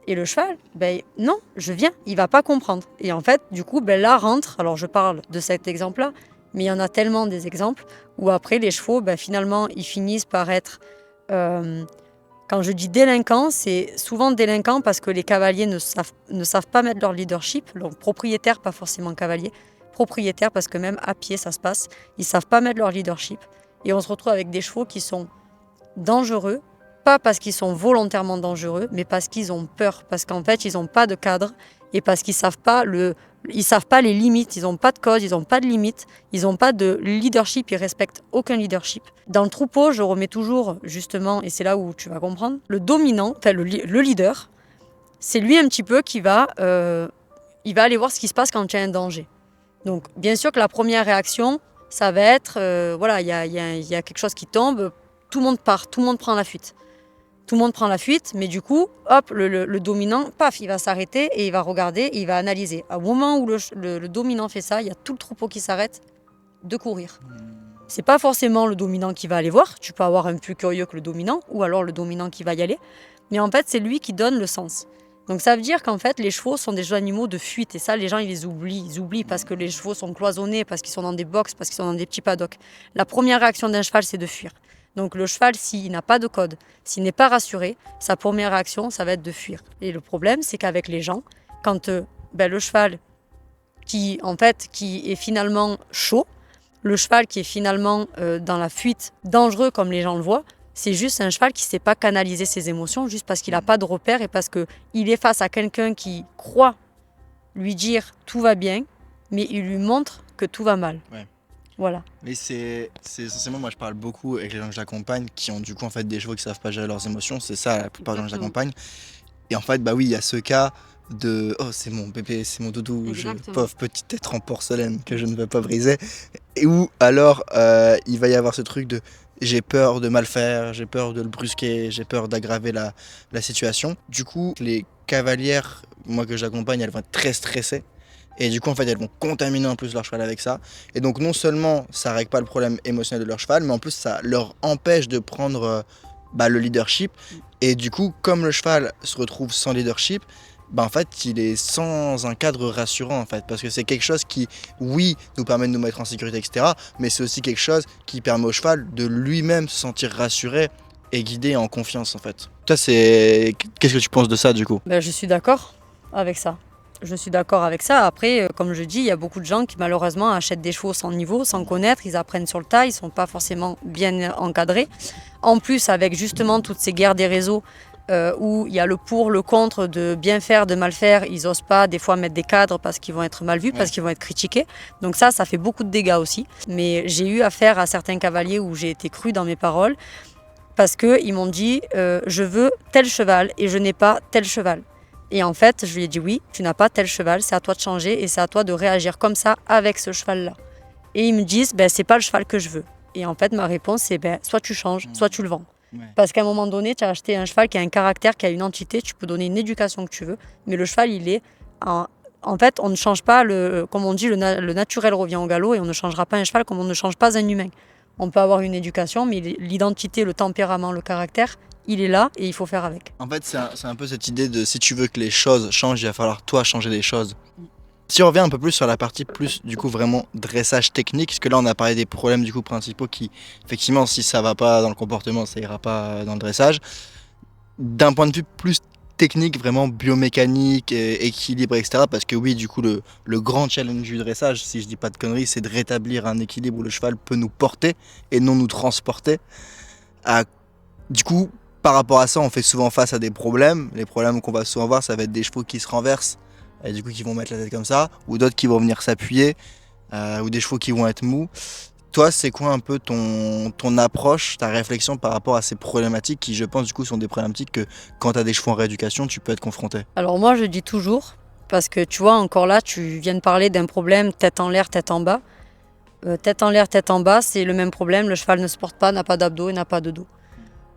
Et le cheval, ben non, je viens, il va pas comprendre. Et en fait, du coup, ben là rentre, alors je parle de cet exemple-là, mais il y en a tellement des exemples où après les chevaux, ben finalement, ils finissent par être, quand je dis délinquants, c'est souvent délinquants parce que les cavaliers ne savent pas mettre leur leadership, donc propriétaires, pas forcément cavaliers, propriétaires parce que même à pied ça se passe, ils savent pas mettre leur leadership. Et on se retrouve avec des chevaux qui sont dangereux, pas parce qu'ils sont volontairement dangereux, mais parce qu'ils ont peur, parce qu'en fait, ils n'ont pas de cadre et parce qu'ils savent pas les limites, ils n'ont pas de code, ils n'ont pas de limites, ils n'ont pas de leadership, ils respectent aucun leadership. Dans le troupeau, je remets toujours, justement, et c'est là où tu vas comprendre, le dominant, enfin le leader, c'est lui un petit peu qui va aller voir ce qui se passe quand il y a un danger. Donc, bien sûr que la première réaction, ça va être, voilà, il y a quelque chose qui tombe, tout le monde part, tout le monde prend la fuite. Tout le monde prend la fuite, mais du coup, hop, le dominant, paf, il va s'arrêter et il va regarder, et il va analyser. Au moment où le dominant fait ça, il y a tout le troupeau qui s'arrête de courir. C'est pas forcément le dominant qui va aller voir, tu peux avoir un plus curieux que le dominant, ou alors le dominant qui va y aller, mais en fait, c'est lui qui donne le sens. Donc ça veut dire qu'en fait, les chevaux sont des animaux de fuite, et ça, les gens, ils oublient parce que les chevaux sont cloisonnés, parce qu'ils sont dans des box, parce qu'ils sont dans des petits paddocks. La première réaction d'un cheval, c'est de fuir. Donc le cheval, s'il n'a pas de code, s'il n'est pas rassuré, sa première réaction, ça va être de fuir. Et le problème, c'est qu'avec les gens, quand le cheval qui est finalement chaud, le cheval qui est finalement dans la fuite dangereux comme les gens le voient, c'est juste un cheval qui ne sait pas canaliser ses émotions juste parce qu'il n'a pas de repère et parce qu'il est face à quelqu'un qui croit lui dire tout va bien, mais il lui montre que tout va mal. Ouais. Voilà. Mais c'est essentiellement, moi je parle beaucoup avec les gens que j'accompagne qui ont du coup en fait des chevaux qui savent pas gérer leurs émotions, c'est ça la plupart des gens que j'accompagne. Et en fait, bah oui, il y a ce cas de oh, c'est mon bébé, c'est mon doudou, pauvre petit être en porcelaine que je ne veux pas briser. Et où alors il va y avoir ce truc de j'ai peur de mal faire, j'ai peur de le brusquer, j'ai peur d'aggraver la situation. Du coup, les cavalières, moi que j'accompagne, elles vont être très stressées. Et du coup, en fait, elles vont contaminer en plus leur cheval avec ça. Et donc, non seulement ça règle pas le problème émotionnel de leur cheval, mais en plus, ça leur empêche de prendre le leadership. Et du coup, comme le cheval se retrouve sans leadership, en fait, il est sans un cadre rassurant, en fait. Parce que c'est quelque chose qui, oui, nous permet de nous mettre en sécurité, etc. Mais c'est aussi quelque chose qui permet au cheval de lui-même se sentir rassuré et guidé et en confiance, en fait. Toi, qu'est-ce que tu penses de ça, du coup ? Je suis d'accord avec ça. Je suis d'accord avec ça. Après, comme je dis, il y a beaucoup de gens qui malheureusement achètent des chevaux sans niveau, sans connaître. Ils apprennent sur le tas, ils ne sont pas forcément bien encadrés. En plus, avec justement toutes ces guerres des réseaux où il y a le pour, le contre, de bien faire, de mal faire, ils n'osent pas des fois mettre des cadres parce qu'ils vont être mal vus, parce qu'ils vont être critiqués. Donc ça fait beaucoup de dégâts aussi. Mais j'ai eu affaire à certains cavaliers où j'ai été crue dans mes paroles parce qu'ils m'ont dit je veux tel cheval et je n'ai pas tel cheval. Et en fait, je lui ai dit oui, tu n'as pas tel cheval, c'est à toi de changer et c'est à toi de réagir comme ça avec ce cheval-là. Et ils me disent, c'est pas le cheval que je veux. Et en fait, ma réponse, c'est soit tu changes, soit tu le vends. Ouais. Parce qu'à un moment donné, tu as acheté un cheval qui a un caractère, qui a une entité, tu peux donner une éducation que tu veux, mais le cheval, il est... En fait, on ne change pas, comme on dit, le naturel revient au galop et on ne changera pas un cheval comme on ne change pas un humain. On peut avoir une éducation, mais l'identité, le tempérament, le caractère, il est là et il faut faire avec. En fait, c'est un peu cette idée de si tu veux que les choses changent, il va falloir toi changer les choses. Si on revient un peu plus sur la partie plus du coup vraiment dressage technique, parce que là on a parlé des problèmes du coup principaux qui, effectivement, si ça va pas dans le comportement, ça ira pas dans le dressage. D'un point de vue plus technique, vraiment biomécanique, équilibre, etc. Parce que oui, du coup, le grand challenge du dressage, si je dis pas de conneries, c'est de rétablir un équilibre où le cheval peut nous porter et non nous transporter. À- Du coup, par rapport à ça, on fait souvent face à des problèmes. Les problèmes qu'on va souvent voir, ça va être des chevaux qui se renversent, et du coup qui vont mettre la tête comme ça, ou d'autres qui vont venir s'appuyer, ou des chevaux qui vont être mous. Toi, c'est quoi un peu ton approche, ta réflexion par rapport à ces problématiques qui, je pense, du coup, sont des problématiques que quand tu as des chevaux en rééducation, tu peux être confronté. Alors moi, je dis toujours, parce que tu vois, encore là, tu viens de parler d'un problème tête en l'air, tête en bas. Tête en l'air, tête en bas, c'est le même problème. Le cheval ne se porte pas, n'a pas d'abdos et n'a pas de dos.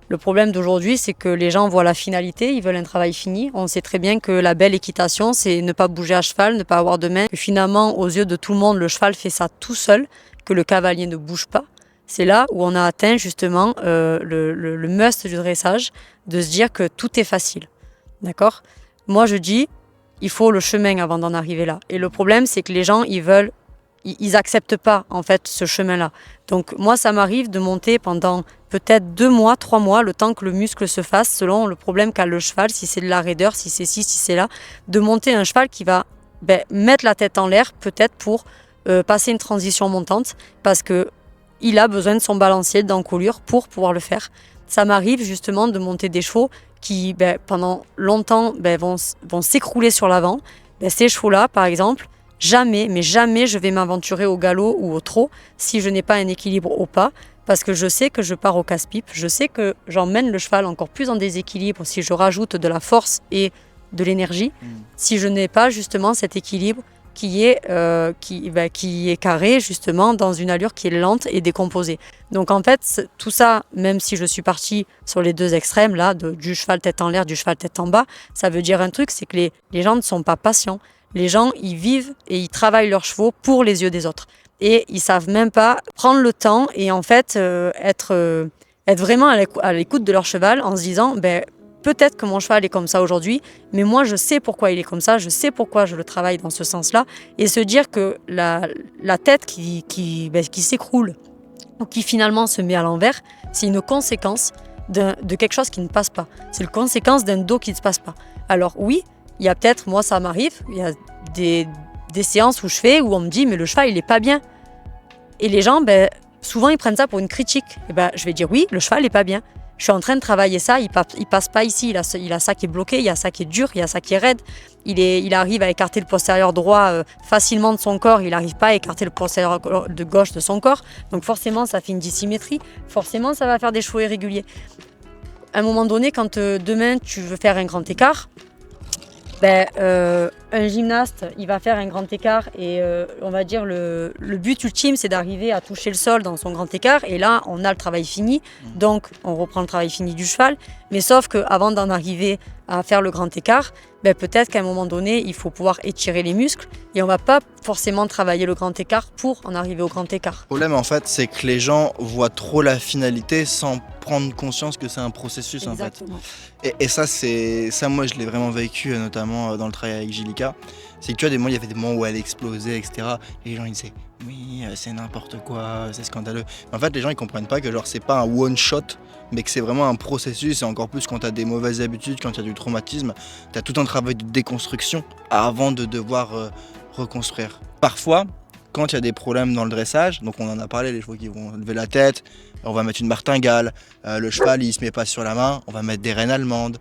Le problème d'aujourd'hui, c'est que les gens voient la finalité, ils veulent un travail fini. On sait très bien que la belle équitation, c'est ne pas bouger à cheval, ne pas avoir de main. Que finalement, aux yeux de tout le monde, le cheval fait ça tout seul, que le cavalier ne bouge pas. C'est là où on a atteint justement le must du dressage, de se dire que tout est facile. D'accord ? Moi, je dis, il faut le chemin avant d'en arriver là. Et le problème, c'est que les gens, ils acceptent pas en fait ce chemin-là. Donc moi, ça m'arrive de monter pendant peut-être 2 mois, 3 mois, le temps que le muscle se fasse, selon le problème qu'a le cheval, si c'est de la raideur, si c'est ci, si c'est là, de monter un cheval qui va mettre la tête en l'air, peut-être pour passer une transition montante, parce que il a besoin de son balancier d'encolure pour pouvoir le faire. Ça m'arrive justement de monter des chevaux qui, pendant longtemps, vont s'écrouler sur l'avant. Ces chevaux-là, par exemple, jamais, mais jamais je vais m'aventurer au galop ou au trot si je n'ai pas un équilibre au pas, parce que je sais que je pars au casse-pipe, je sais que j'emmène le cheval encore plus en déséquilibre si je rajoute de la force et de l'énergie, si je n'ai pas justement cet équilibre qui est carré justement dans une allure qui est lente et décomposée. Donc en fait, tout ça, même si je suis partie sur les deux extrêmes là, du cheval tête en l'air, du cheval tête en bas, ça veut dire un truc, c'est que les gens ne sont pas patients. Les gens, ils vivent et ils travaillent leurs chevaux pour les yeux des autres. Et ils savent même pas prendre le temps et en fait être vraiment à l'écoute de leur cheval en se disant peut-être que mon cheval est comme ça aujourd'hui, mais moi je sais pourquoi il est comme ça, je sais pourquoi je le travaille dans ce sens-là, et se dire que la tête qui s'écroule ou qui finalement se met à l'envers, c'est une conséquence de quelque chose qui ne passe pas. C'est une conséquence d'un dos qui ne se passe pas. Alors oui, il y a peut-être, moi ça m'arrive, il y a des séances où on me dit mais le cheval il est pas bien. Et les gens, souvent ils prennent ça pour une critique. Et je vais dire oui, le cheval est pas bien. Je suis en train de travailler ça, il passe pas ici, il a ça qui est bloqué, il y a ça qui est dur, il y a ça qui est raide. Il arrive à écarter le postérieur droit facilement de son corps, il n'arrive pas à écarter le postérieur de gauche de son corps. Donc forcément ça fait une dissymétrie, forcément ça va faire des chevaux irréguliers. À un moment donné, quand demain tu veux faire un grand écart, un gymnaste, il va faire un grand écart et on va dire le but ultime, c'est d'arriver à toucher le sol dans son grand écart. Et là, on a le travail fini, donc on reprend le travail fini du cheval. Mais sauf qu'avant d'en arriver à faire le grand écart, peut-être qu'à un moment donné, il faut pouvoir étirer les muscles et on ne va pas forcément travailler le grand écart pour en arriver au grand écart. Le problème, en fait, c'est que les gens voient trop la finalité sans prendre conscience que c'est un processus. Exactement. En fait. Et ça, moi, je l'ai vraiment vécu, notamment dans le travail avec Gillica. C'est que tu vois, il y avait des moments où elle explosait, etc. Et les gens, ils disaient, oui, c'est n'importe quoi, c'est scandaleux. Mais en fait, les gens, ils comprennent pas que c'est pas un one shot, mais que c'est vraiment un processus. Et encore plus quand tu as des mauvaises habitudes, quand tu as du traumatisme, tu as tout un travail de déconstruction avant de devoir reconstruire. Parfois, quand il y a des problèmes dans le dressage, donc on en a parlé, les chevaux qui vont lever la tête, on va mettre une martingale, le cheval il se met pas sur la main, on va mettre des rênes allemandes.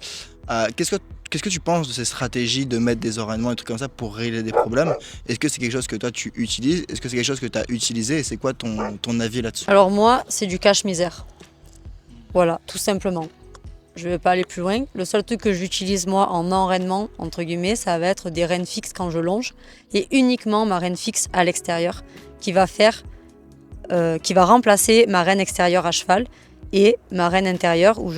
Qu'est-ce que tu penses de ces stratégies de mettre des orainements et trucs comme ça pour régler des problèmes? Est-ce que c'est quelque chose que toi tu utilises? Est-ce que c'est quelque chose que tu as utilisé? Et c'est quoi ton avis là-dessus? Alors moi, c'est du cache-misère. Voilà, tout simplement. Je ne vais pas aller plus loin. Le seul truc que j'utilise moi en enrainement, entre guillemets, ça va être des rênes fixes quand je longe et uniquement ma rêne fixe à l'extérieur qui va remplacer ma rêne extérieure à cheval et ma rêne intérieure ou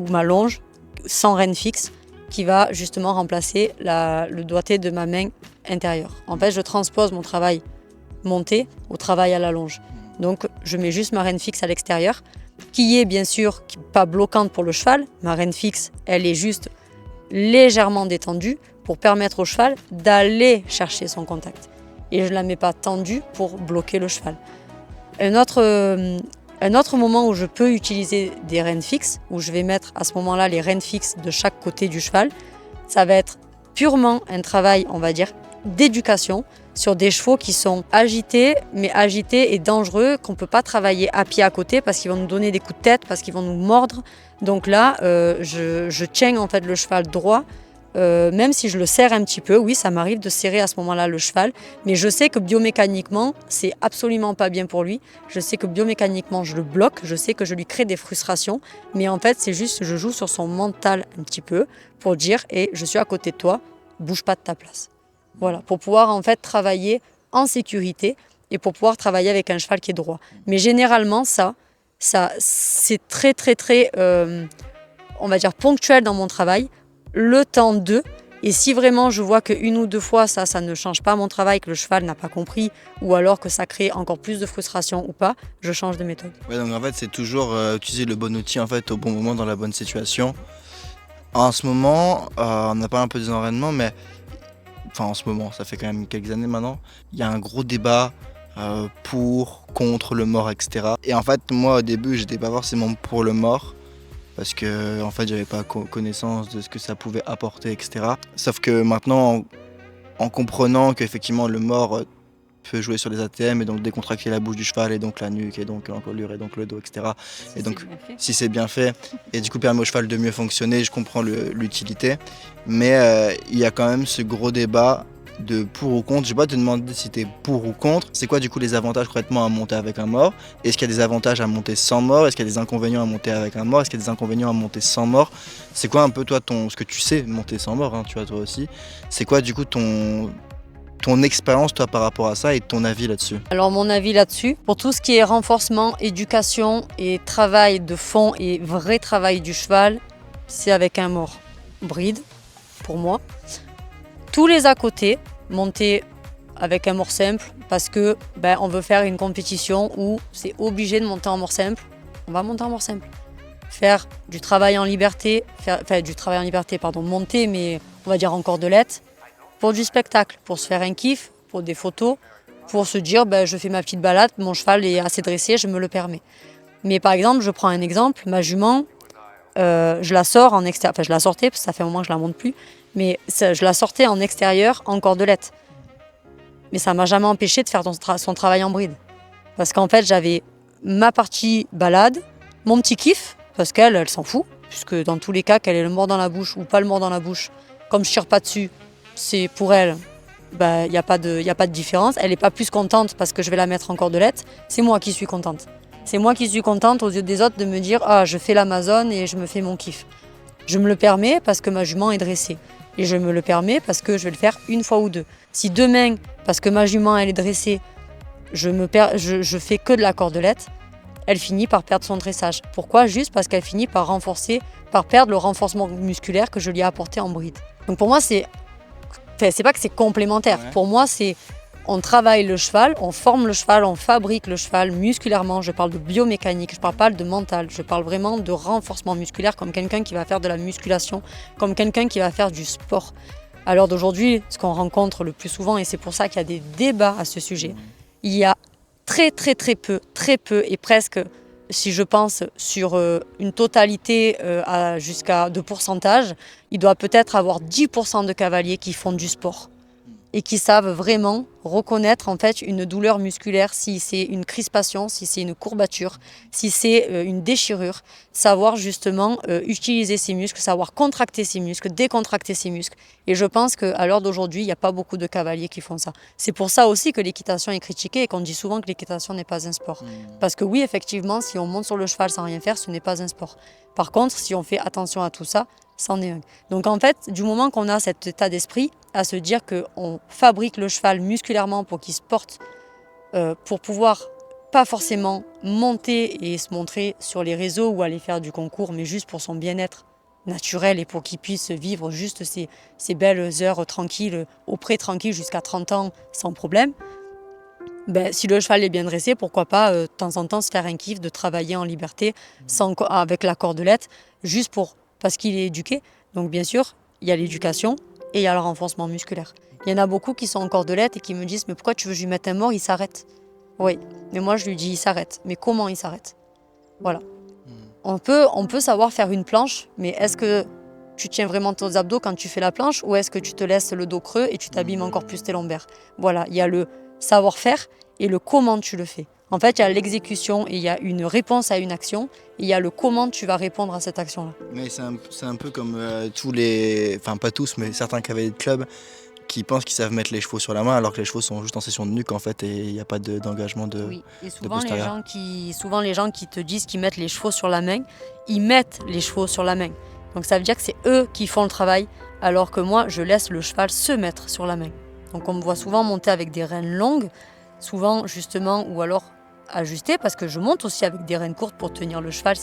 ma longe sans rêne fixe qui va justement remplacer le doigté de ma main intérieure. En fait, je transpose mon travail monté au travail à la longe. Donc, je mets juste ma rêne fixe à l'extérieur qui est bien sûr pas bloquante pour le cheval. Ma rêne fixe, elle est juste légèrement détendue pour permettre au cheval d'aller chercher son contact. Et je ne la mets pas tendue pour bloquer le cheval. Un autre moment où je peux utiliser des rênes fixes, où je vais mettre à ce moment-là les rênes fixes de chaque côté du cheval, ça va être purement un travail, on va dire, d'éducation sur des chevaux qui sont agités, mais agités et dangereux, qu'on ne peut pas travailler à pied à côté parce qu'ils vont nous donner des coups de tête, parce qu'ils vont nous mordre. Donc là, je tiens en fait le cheval droit, même si je le serre un petit peu. Oui, ça m'arrive de serrer à ce moment-là le cheval, mais je sais que biomécaniquement, c'est absolument pas bien pour lui. Je sais que biomécaniquement, je le bloque, je sais que je lui crée des frustrations, mais en fait, c'est juste que je joue sur son mental un petit peu pour dire « je suis à côté de toi, bouge pas de ta place ». Voilà, pour pouvoir en fait travailler en sécurité et pour pouvoir travailler avec un cheval qui est droit. Mais généralement, ça c'est très, on va dire ponctuel dans mon travail, le temps de. Et si vraiment je vois qu'une ou deux fois ça ne change pas mon travail, que le cheval n'a pas compris, ou alors que ça crée encore plus de frustration ou pas, je change de méthode. Ouais, donc en fait, c'est toujours utiliser le bon outil en fait, au bon moment, dans la bonne situation. En ce moment, on a parlé un peu des entraînements, mais enfin en ce moment, ça fait quand même quelques années maintenant, il y a un gros débat pour, contre le mort, etc. Et en fait, moi au début, j'étais pas forcément pour le mort, parce que en fait, j'avais pas connaissance de ce que ça pouvait apporter, etc. Sauf que maintenant, en comprenant qu'effectivement le mort peut jouer sur les ATM et donc décontracter la bouche du cheval et donc la nuque et donc l'encolure et donc le dos, etc. Et donc si c'est bien fait et du coup permet au cheval de mieux fonctionner, je comprends l'utilité. Mais il y a quand même ce gros débat de pour ou contre. Je vais pas te demander si tu es pour ou contre. C'est quoi du coup les avantages concrètement à monter avec un mort? Est-ce qu'il y a des avantages à monter sans mort? Est-ce qu'il y a des inconvénients à monter avec un mort? Est-ce qu'il y a des inconvénients à monter sans mort? C'est quoi un peu toi ce que tu sais monter sans mort, hein, tu vois toi aussi. C'est quoi du coup ton expérience toi par rapport à ça et ton avis là-dessus? Alors mon avis là-dessus, pour tout ce qui est renforcement, éducation et travail de fond et vrai travail du cheval, c'est avec un mort. Bride, pour moi. Tous les à côté, monter avec un mort simple parce que on veut faire une compétition où c'est obligé de monter en mort simple. On va monter en mort simple. Faire du travail en liberté, monter mais on va dire en cordelette, pour du spectacle, pour se faire un kiff, pour des photos, pour se dire je fais ma petite balade, mon cheval est assez dressé, je me le permets. Mais par exemple, je prends un exemple, ma jument, je la sors en extérieur, je la sortais parce que ça fait un moment que je la monte plus, mais je la sortais en extérieur en cordelette. Mais ça m'a jamais empêché de faire son travail en bride. Parce qu'en fait, j'avais ma partie balade, mon petit kiff, parce qu'elle s'en fout, puisque dans tous les cas, qu'elle ait le mort dans la bouche ou pas le mort dans la bouche, comme je tire pas dessus, c'est pour elle, il n'y a pas de différence. Elle n'est pas plus contente parce que je vais la mettre en cordelette, c'est moi qui suis contente. C'est moi qui suis contente aux yeux des autres de me dire « Ah, je fais l'Amazone et je me fais mon kiff ». Je me le permets parce que ma jument est dressée. Et je me le permets parce que je vais le faire une fois ou deux. Si demain, parce que ma jument elle est dressée, je fais que de la cordelette, elle finit par perdre son dressage. Pourquoi? Juste parce qu'elle finit par perdre le renforcement musculaire que je lui ai apporté en bride. Donc pour moi, c'est pas que c'est complémentaire. Ouais. Pour moi, on travaille le cheval, on forme le cheval, on fabrique le cheval musculairement. Je parle de biomécanique, je ne parle pas de mental. Je parle vraiment de renforcement musculaire comme quelqu'un qui va faire de la musculation, comme quelqu'un qui va faire du sport. À l'heure d'aujourd'hui, ce qu'on rencontre le plus souvent, et c'est pour ça qu'il y a des débats à ce sujet, il y a très peu, et presque, si je pense, sur une totalité jusqu'à de pourcentage, il doit peut-être avoir 10% de cavaliers qui font du sport et qui savent vraiment reconnaître en fait une douleur musculaire, si c'est une crispation, si c'est une courbature, si c'est une déchirure, savoir justement utiliser ses muscles, savoir contracter ses muscles, décontracter ses muscles. Et je pense qu'à l'heure d'aujourd'hui, il n'y a pas beaucoup de cavaliers qui font ça. C'est pour ça aussi que l'équitation est critiquée et qu'on dit souvent que l'équitation n'est pas un sport. Parce que oui, effectivement, si on monte sur le cheval sans rien faire, ce n'est pas un sport. Par contre, si on fait attention à tout ça, c'en est un. Donc en fait, du moment qu'on a cet état d'esprit à se dire qu'on fabrique le cheval musculairement pour qu'il se porte, pour pouvoir pas forcément monter et se montrer sur les réseaux ou aller faire du concours, mais juste pour son bien-être naturel et pour qu'il puisse vivre juste ces belles heures tranquilles, au pré tranquille jusqu'à 30 ans sans problème. Si le cheval est bien dressé, pourquoi pas de temps en temps se faire un kiff de travailler en liberté avec la cordelette, juste parce qu'il est éduqué. Donc bien sûr, il y a l'éducation, et il y a le renforcement musculaire. Il y en a beaucoup qui sont en cordelette et qui me disent « mais pourquoi tu veux que je lui mette un mort, il s'arrête ?» Oui, mais moi je lui dis « il s'arrête ». Mais comment il s'arrête? Voilà. On peut savoir faire une planche, mais est-ce que tu tiens vraiment tes abdos quand tu fais la planche ou est-ce que tu te laisses le dos creux et tu t'abîmes encore plus tes lombaires? Voilà, il y a le savoir-faire et le comment tu le fais. En fait, il y a l'exécution et il y a une réponse à une action et il y a le comment tu vas répondre à cette action-là. Mais c'est un peu comme tous les... Enfin, pas tous, mais certains cavaliers de club qui pensent qu'ils savent mettre les chevaux sur la main alors que les chevaux sont juste en session de nuque en fait et il n'y a pas d'engagement de... Oui, et souvent les gens qui te disent qu'ils mettent les chevaux sur la main, ils mettent les chevaux sur la main. Donc ça veut dire que c'est eux qui font le travail, alors que moi, je laisse le cheval se mettre sur la main. Donc on me voit souvent monter avec des rênes longues, souvent justement, ou alors ajustées, parce que je monte aussi avec des rênes courtes pour tenir le cheval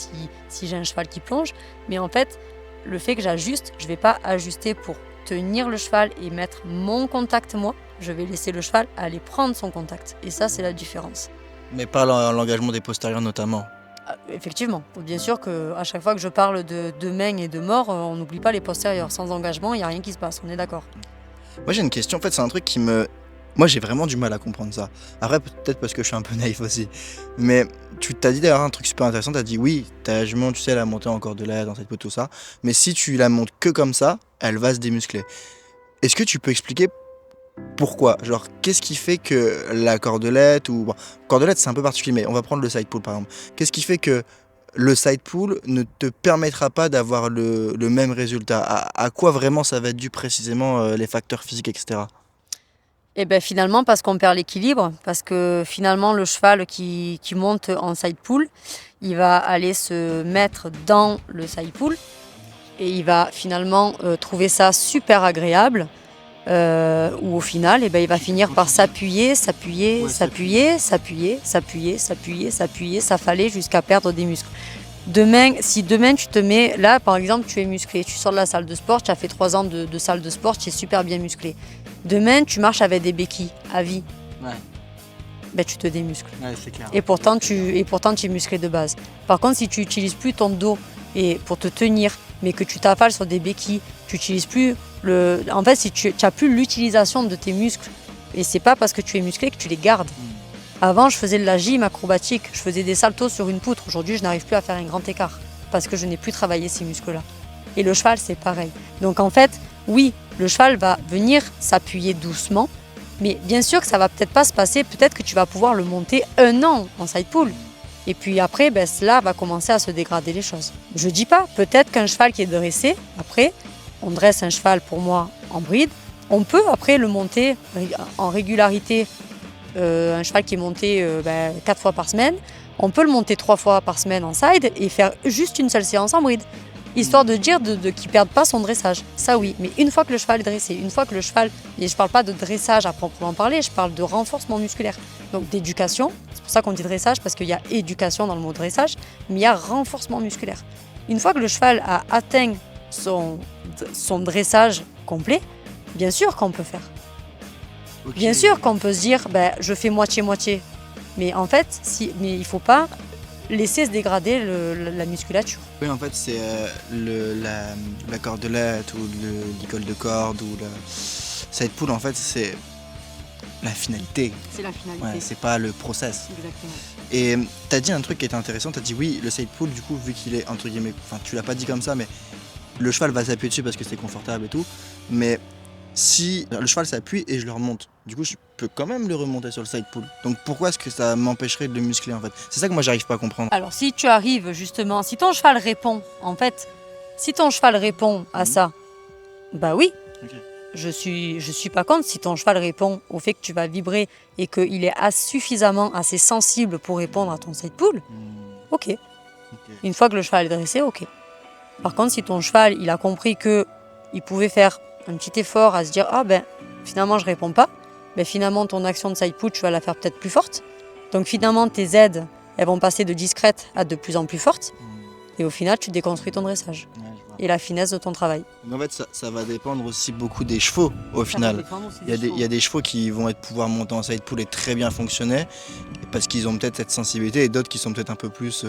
si j'ai un cheval qui plonge. Mais en fait, le fait que j'ajuste, je ne vais pas ajuster pour tenir le cheval et mettre mon contact moi, je vais laisser le cheval aller prendre son contact. Et ça, c'est la différence. Mais pas l'engagement des postérieurs notamment. Effectivement, bien sûr qu'à chaque fois que je parle de main et de mort, on n'oublie pas les postérieurs. Sans engagement, il n'y a rien qui se passe, on est d'accord. Moi j'ai une question, en fait c'est un truc qui me... Moi j'ai vraiment du mal à comprendre ça. Après peut-être parce que je suis un peu naïf aussi. Mais tu t'as dit d'ailleurs un truc super intéressant, t'as dit oui, ta jument tu sais elle a monté en cordelette, dans cette peau, tout ça. Mais si tu la montes que comme ça, elle va se démuscler. Est-ce que tu peux expliquer pourquoi? Genre qu'est-ce qui fait que la cordelette ou... Bon, cordelette c'est un peu particulier mais on va prendre le side pull par exemple. Qu'est-ce qui fait que le side pull ne te permettra pas d'avoir le même résultat? À quoi vraiment ça va être dû précisément les facteurs physiques, etc. Et bien finalement parce qu'on perd l'équilibre, parce que finalement le cheval qui monte en side pull, il va aller se mettre dans le side pull et il va finalement trouver ça super agréable. Où au final, eh ben, il va finir par s'appuyer, s'affaler jusqu'à perdre des muscles. Si demain tu te mets, là par exemple tu es musclé, tu sors de la salle de sport, tu as fait 3 ans de salle de sport, tu es super bien musclé. Demain tu marches avec des béquilles à vie, ben, tu te démuscles. C'est clair. Et pourtant tu es musclé de base. Par contre si tu n'utilises plus ton dos et pour te tenir, mais que tu t'affales sur des béquilles, tu n'utilises plus en fait, si tu n'as plus l'utilisation de tes muscles, et c'est pas parce que tu es musclé que tu les gardes. Avant, je faisais de la gym acrobatique, je faisais des saltos sur une poutre. Aujourd'hui, je n'arrive plus à faire un grand écart parce que je n'ai plus travaillé ces muscles-là. Et le cheval, c'est pareil. Donc en fait, oui, le cheval va venir s'appuyer doucement, mais bien sûr que ça va peut-être pas se passer. Peut-être que tu vas pouvoir le monter 1 an en side pull. Et puis après, ben, là va commencer à se dégrader les choses. Je dis pas, peut-être qu'un cheval qui est dressé, après, on dresse un cheval pour moi en bride, on peut après le monter en régularité, un cheval qui est monté 4 fois par semaine, on peut le monter 3 fois par semaine en side et faire juste une seule séance en bride, histoire de dire qu'il ne perde pas son dressage. Ça oui, mais une fois que le cheval est dressé, une fois que le cheval, et je ne parle pas de dressage à proprement parler, je parle de renforcement musculaire, donc d'éducation, c'est pour ça qu'on dit dressage, parce qu'il y a éducation dans le mot dressage, mais il y a renforcement musculaire. Une fois que le cheval a atteint son dressage complet, bien sûr qu'on peut faire. Okay. Bien sûr qu'on peut se dire, je fais moitié-moitié. Mais en fait, mais il ne faut pas laisser se dégrader la musculature. Oui, en fait, c'est la cordelette ou l'école de corde ou le side pull, en fait, c'est la finalité. C'est la finalité. Ouais, c'est pas le process. Exactement. Et tu as dit un truc qui était intéressant, tu as dit oui, le side pull, du coup, vu qu'il est entre guillemets, enfin, tu l'as pas dit comme ça, mais le cheval va s'appuyer dessus parce que c'est confortable et tout, mais si le cheval s'appuie et je le remonte, du coup je peux quand même le remonter sur le side pull. Donc pourquoi est-ce que ça m'empêcherait de le muscler en fait? C'est ça que moi j'arrive pas à comprendre. Alors si tu arrives justement, si ton cheval répond, en fait, si ton cheval répond à ça, bah oui, okay. Je suis pas contre si ton cheval répond au fait que tu vas vibrer et qu'il est suffisamment assez sensible pour répondre à ton side pull, ok. Une fois que le cheval est dressé, ok. Par contre, si ton cheval, il a compris qu'il pouvait faire un petit effort à se dire « Ah finalement, je réponds pas », finalement, ton action de side pull, tu vas la faire peut-être plus forte. Donc finalement, tes aides, elles vont passer de discrètes à de plus en plus fortes. Et au final, tu déconstruis ton dressage et la finesse de ton travail. Donc en fait, ça va dépendre aussi beaucoup des chevaux, au final. Il y a des chevaux qui vont pouvoir monter en side pull et très bien fonctionner, parce qu'ils ont peut-être cette sensibilité, et d'autres qui sont peut-être un peu plus...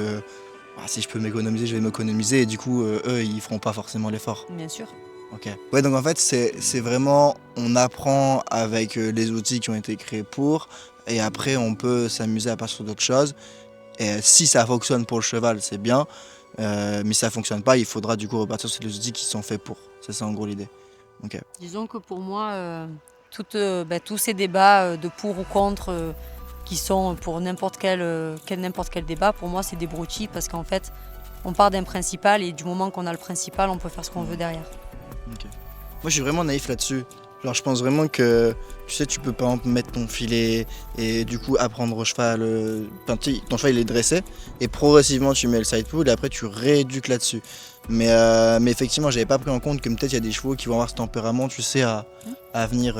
si je peux m'économiser, je vais m'économiser, et du coup, eux, ils feront pas forcément l'effort. Bien sûr. Ok. Ouais, donc en fait, c'est vraiment, on apprend avec les outils qui ont été créés pour, et après, on peut s'amuser à passer sur d'autres choses. Et si ça fonctionne pour le cheval, c'est bien. Mais si ça fonctionne pas, il faudra du coup repartir sur les outils qui sont faits pour. C'est ça en gros l'idée. Ok. Disons que pour moi, tous ces débats de pour ou contre qui sont pour n'importe quel débat, pour moi c'est des broutilles parce qu'en fait on part d'un principal et du moment qu'on a le principal, on peut faire ce qu'on veut derrière. Ok. Moi, je suis vraiment naïf là-dessus. Genre, je pense vraiment que, tu sais, tu peux par exemple mettre ton filet et du coup apprendre au cheval. Enfin, tu sais, ton cheval il est dressé et progressivement tu mets le side pull et après tu rééduques là-dessus. Mais effectivement, j'avais pas pris en compte que peut-être il y a des chevaux qui vont avoir ce tempérament, tu sais, à venir.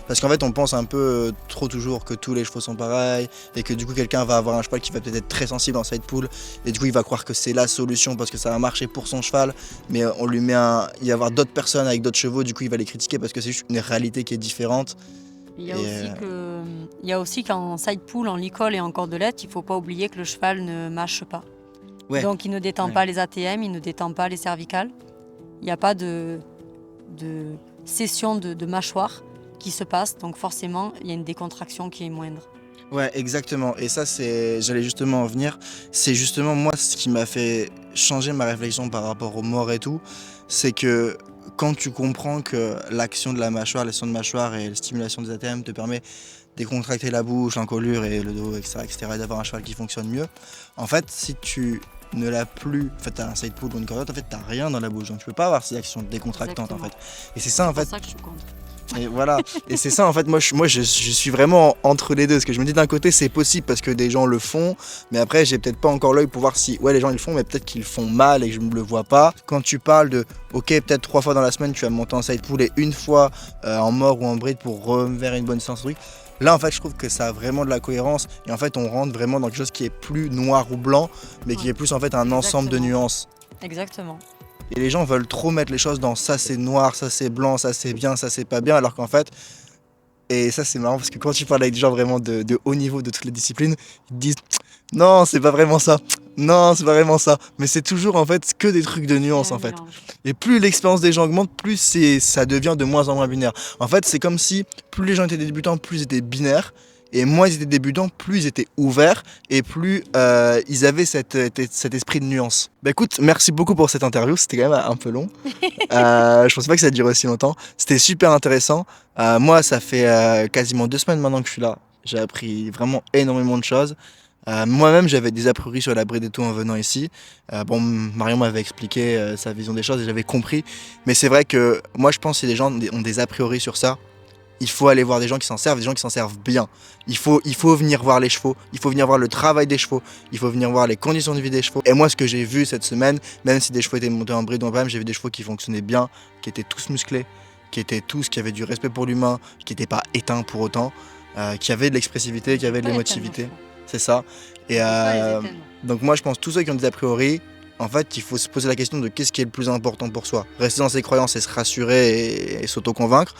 Parce qu'en fait, on pense un peu trop toujours que tous les chevaux sont pareils et que du coup, quelqu'un va avoir un cheval qui va peut-être être très sensible en side pull et du coup, il va croire que c'est la solution parce que ça va marcher pour son cheval. Mais on lui met il va y avoir d'autres personnes avec d'autres chevaux, du coup, il va les critiquer parce que c'est juste une réalité qui est différente. Il y a aussi qu'en side pull, en licol et en cordelette, il faut pas oublier que le cheval ne mâche pas. Ouais. Donc il ne détend pas les ATM, il ne détend pas les cervicales. Il n'y a pas de session de mâchoire qui se passe, donc forcément il y a une décontraction qui est moindre. Ouais, exactement. Et ça, j'allais justement en venir. C'est justement moi ce qui m'a fait changer ma réflexion par rapport aux morts et tout. C'est que quand tu comprends que l'action de la mâchoire, l'action de mâchoire et la stimulation des ATM te permet de décontracter la bouche, l'encolure et le dos, etc., et d'avoir un cheval qui fonctionne mieux. En fait, si tu ne l'as plus, en fait, t'as un side pull ou une cordette, en fait, t'as rien dans la bouche. Donc tu peux pas avoir ces actions décontractantes, en fait. Et c'est ça, en fait. C'est pour ça que je suis contre. Et voilà, et c'est ça en fait, je suis vraiment entre les deux, parce que je me dis d'un côté c'est possible parce que des gens le font, mais après j'ai peut-être pas encore l'œil pour voir si, ouais les gens ils le font, mais peut-être qu'ils le font mal et que je ne le vois pas. Quand tu parles de, ok peut-être 3 fois dans la semaine tu vas monter en side pull et une fois en mort ou en bride pour revenir une bonne séance truc, là en fait je trouve que ça a vraiment de la cohérence et en fait on rentre vraiment dans quelque chose qui est plus noir ou blanc, mais qui est plus en fait un ensemble de nuances. Exactement. Et les gens veulent trop mettre les choses dans ça c'est noir, ça c'est blanc, ça c'est bien, ça c'est pas bien, alors qu'en fait, et ça c'est marrant parce que quand tu parles avec des gens vraiment de haut niveau de toutes les disciplines, ils te disent non c'est pas vraiment ça, non c'est pas vraiment ça, mais c'est toujours en fait que des trucs de nuances en fait. Et plus l'expérience des gens augmente, plus ça devient de moins en moins binaire. En fait c'est comme si plus les gens étaient débutants, plus ils étaient binaires. Et moins ils étaient débutants, plus ils étaient ouverts et plus ils avaient cet esprit de nuance. Bah écoute, merci beaucoup pour cette interview, c'était quand même un peu long. Je pensais pas que ça durait aussi longtemps. C'était super intéressant. Moi, ça fait quasiment 2 semaines maintenant que je suis là. J'ai appris vraiment énormément de choses. Moi-même, j'avais des a priori sur la bride et tout en venant ici. Marion m'avait expliqué sa vision des choses et j'avais compris. Mais c'est vrai que moi, je pense que si les gens ont des a priori sur ça, il faut aller voir des gens qui s'en servent, des gens qui s'en servent bien. Il faut venir voir les chevaux, il faut venir voir le travail des chevaux, il faut venir voir les conditions de vie des chevaux. Et moi, ce que j'ai vu cette semaine, même si des chevaux étaient montés en bride ou en prime, j'ai vu des chevaux qui fonctionnaient bien, qui étaient tous musclés, qui avaient du respect pour l'humain, qui n'étaient pas éteints pour autant, qui avaient de l'expressivité, qui avaient de l'émotivité. C'est ça. Et donc moi, je pense que tous ceux qui ont des a priori, en fait, il faut se poser la question de qu'est-ce qui est le plus important pour soi. Rester dans ses croyances et se rassurer et s'auto-convaincre,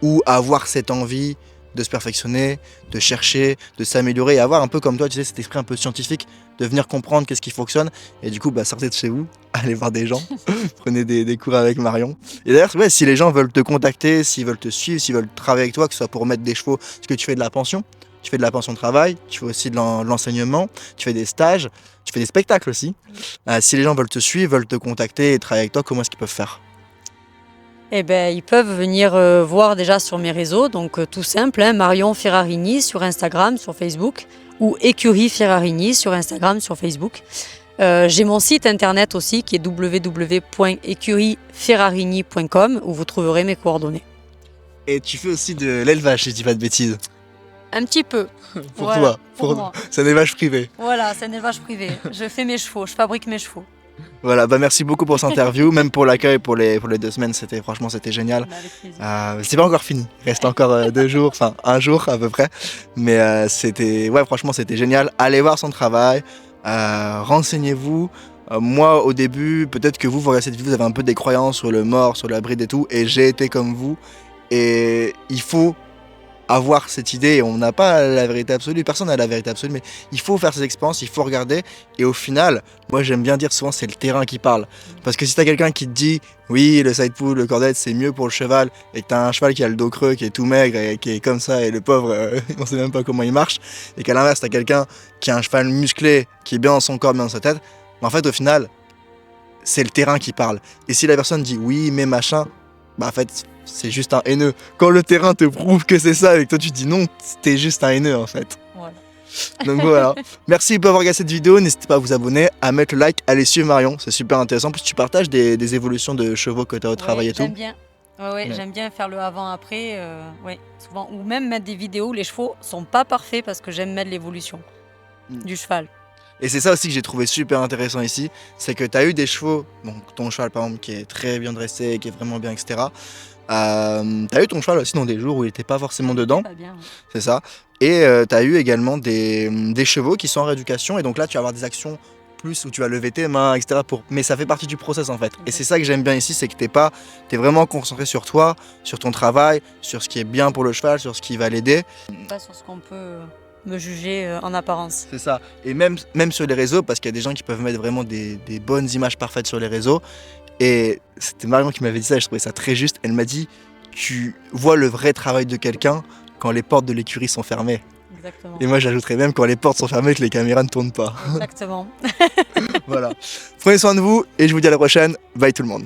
ou avoir cette envie de se perfectionner, de chercher, de s'améliorer et avoir un peu comme toi, tu sais, cet esprit un peu scientifique, de venir comprendre qu'est-ce qui fonctionne. Et du coup, sortez de chez vous, allez voir des gens, prenez des cours avec Marion. Et d'ailleurs, ouais, si les gens veulent te contacter, s'ils veulent te suivre, s'ils veulent travailler avec toi, que ce soit pour mettre des chevaux, parce que tu fais de la pension, tu fais de la pension de travail, tu fais aussi de l'enseignement, tu fais des stages, tu fais des spectacles aussi. Si les gens veulent te suivre, veulent te contacter et travailler avec toi, comment est-ce qu'ils peuvent faire ? Eh ben, ils peuvent venir voir déjà sur mes réseaux, donc tout simple, Marion Ferrarini sur Instagram, sur Facebook, ou Écurie Ferrarini sur Instagram, sur Facebook. J'ai mon site internet aussi qui est www.écurieferrarini.com où vous trouverez mes coordonnées. Et tu fais aussi de l'élevage, si je dis pas de bêtises. Un petit peu. Pour toi, pour moi. C'est un élevage privé. Voilà, c'est un élevage privé. Je fais mes chevaux, je fabrique mes chevaux. Voilà, merci beaucoup pour cette interview, même pour l'accueil pour les 2 semaines, c'était génial. C'est pas encore fini, il reste encore 2 jours, enfin 1 jour à peu près, mais franchement c'était génial. Allez voir son travail, renseignez-vous. Moi au début, peut-être que vous regardez cette vidéo, vous avez un peu des croyances sur le mort, sur la bride et tout, et j'ai été comme vous, et il faut avoir cette idée et on n'a pas la vérité absolue, personne n'a la vérité absolue, mais il faut faire ses expériences, il faut regarder et au final, moi j'aime bien dire souvent c'est le terrain qui parle. Parce que si t'as quelqu'un qui te dit oui le side pull, le cordelette c'est mieux pour le cheval et que t'as un cheval qui a le dos creux, qui est tout maigre et qui est comme ça et le pauvre on sait même pas comment il marche et qu'à l'inverse t'as quelqu'un qui a un cheval musclé, qui est bien dans son corps, bien dans sa tête, en fait au final c'est le terrain qui parle. Et si la personne dit oui mais machin, bah en fait c'est juste un haineux. Quand le terrain te prouve que c'est ça et que toi tu dis non, t'es juste un haineux en fait. Voilà. Donc voilà. Merci pour avoir regardé cette vidéo. N'hésitez pas à vous abonner, à mettre le like, à aller suivre Marion. C'est super intéressant. En plus, tu partages des évolutions de chevaux que tu as au travail et tout. J'aime bien. Ouais. J'aime bien faire le avant-après. Souvent. Ou même mettre des vidéos où les chevaux sont pas parfaits parce que j'aime mettre l'évolution du cheval. Et c'est ça aussi que j'ai trouvé super intéressant ici, c'est que tu as eu des chevaux, donc ton cheval par exemple qui est très bien dressé, qui est vraiment bien, etc. Tu as eu ton cheval aussi dans des jours où il n'était pas forcément dedans, Pas bien, ouais. c'est ça. Et tu as eu également des chevaux qui sont en rééducation, et donc là tu vas avoir des actions plus où tu vas lever tes mains, etc. Mais ça fait partie du process en fait. Et c'est ça que j'aime bien ici, c'est que t'es vraiment concentré sur toi, sur ton travail, sur ce qui est bien pour le cheval, sur ce qui va l'aider. Pas sur ce qu'on peut me juger en apparence. C'est ça. Et même sur les réseaux, parce qu'il y a des gens qui peuvent mettre vraiment des bonnes images parfaites sur les réseaux. Et c'était Marion qui m'avait dit ça, et je trouvais ça très juste. Elle m'a dit, tu vois le vrai travail de quelqu'un quand les portes de l'écurie sont fermées. Exactement. Et moi j'ajouterais même quand les portes sont fermées et que les caméras ne tournent pas. Exactement. Voilà. Prenez soin de vous et je vous dis à la prochaine. Bye tout le monde.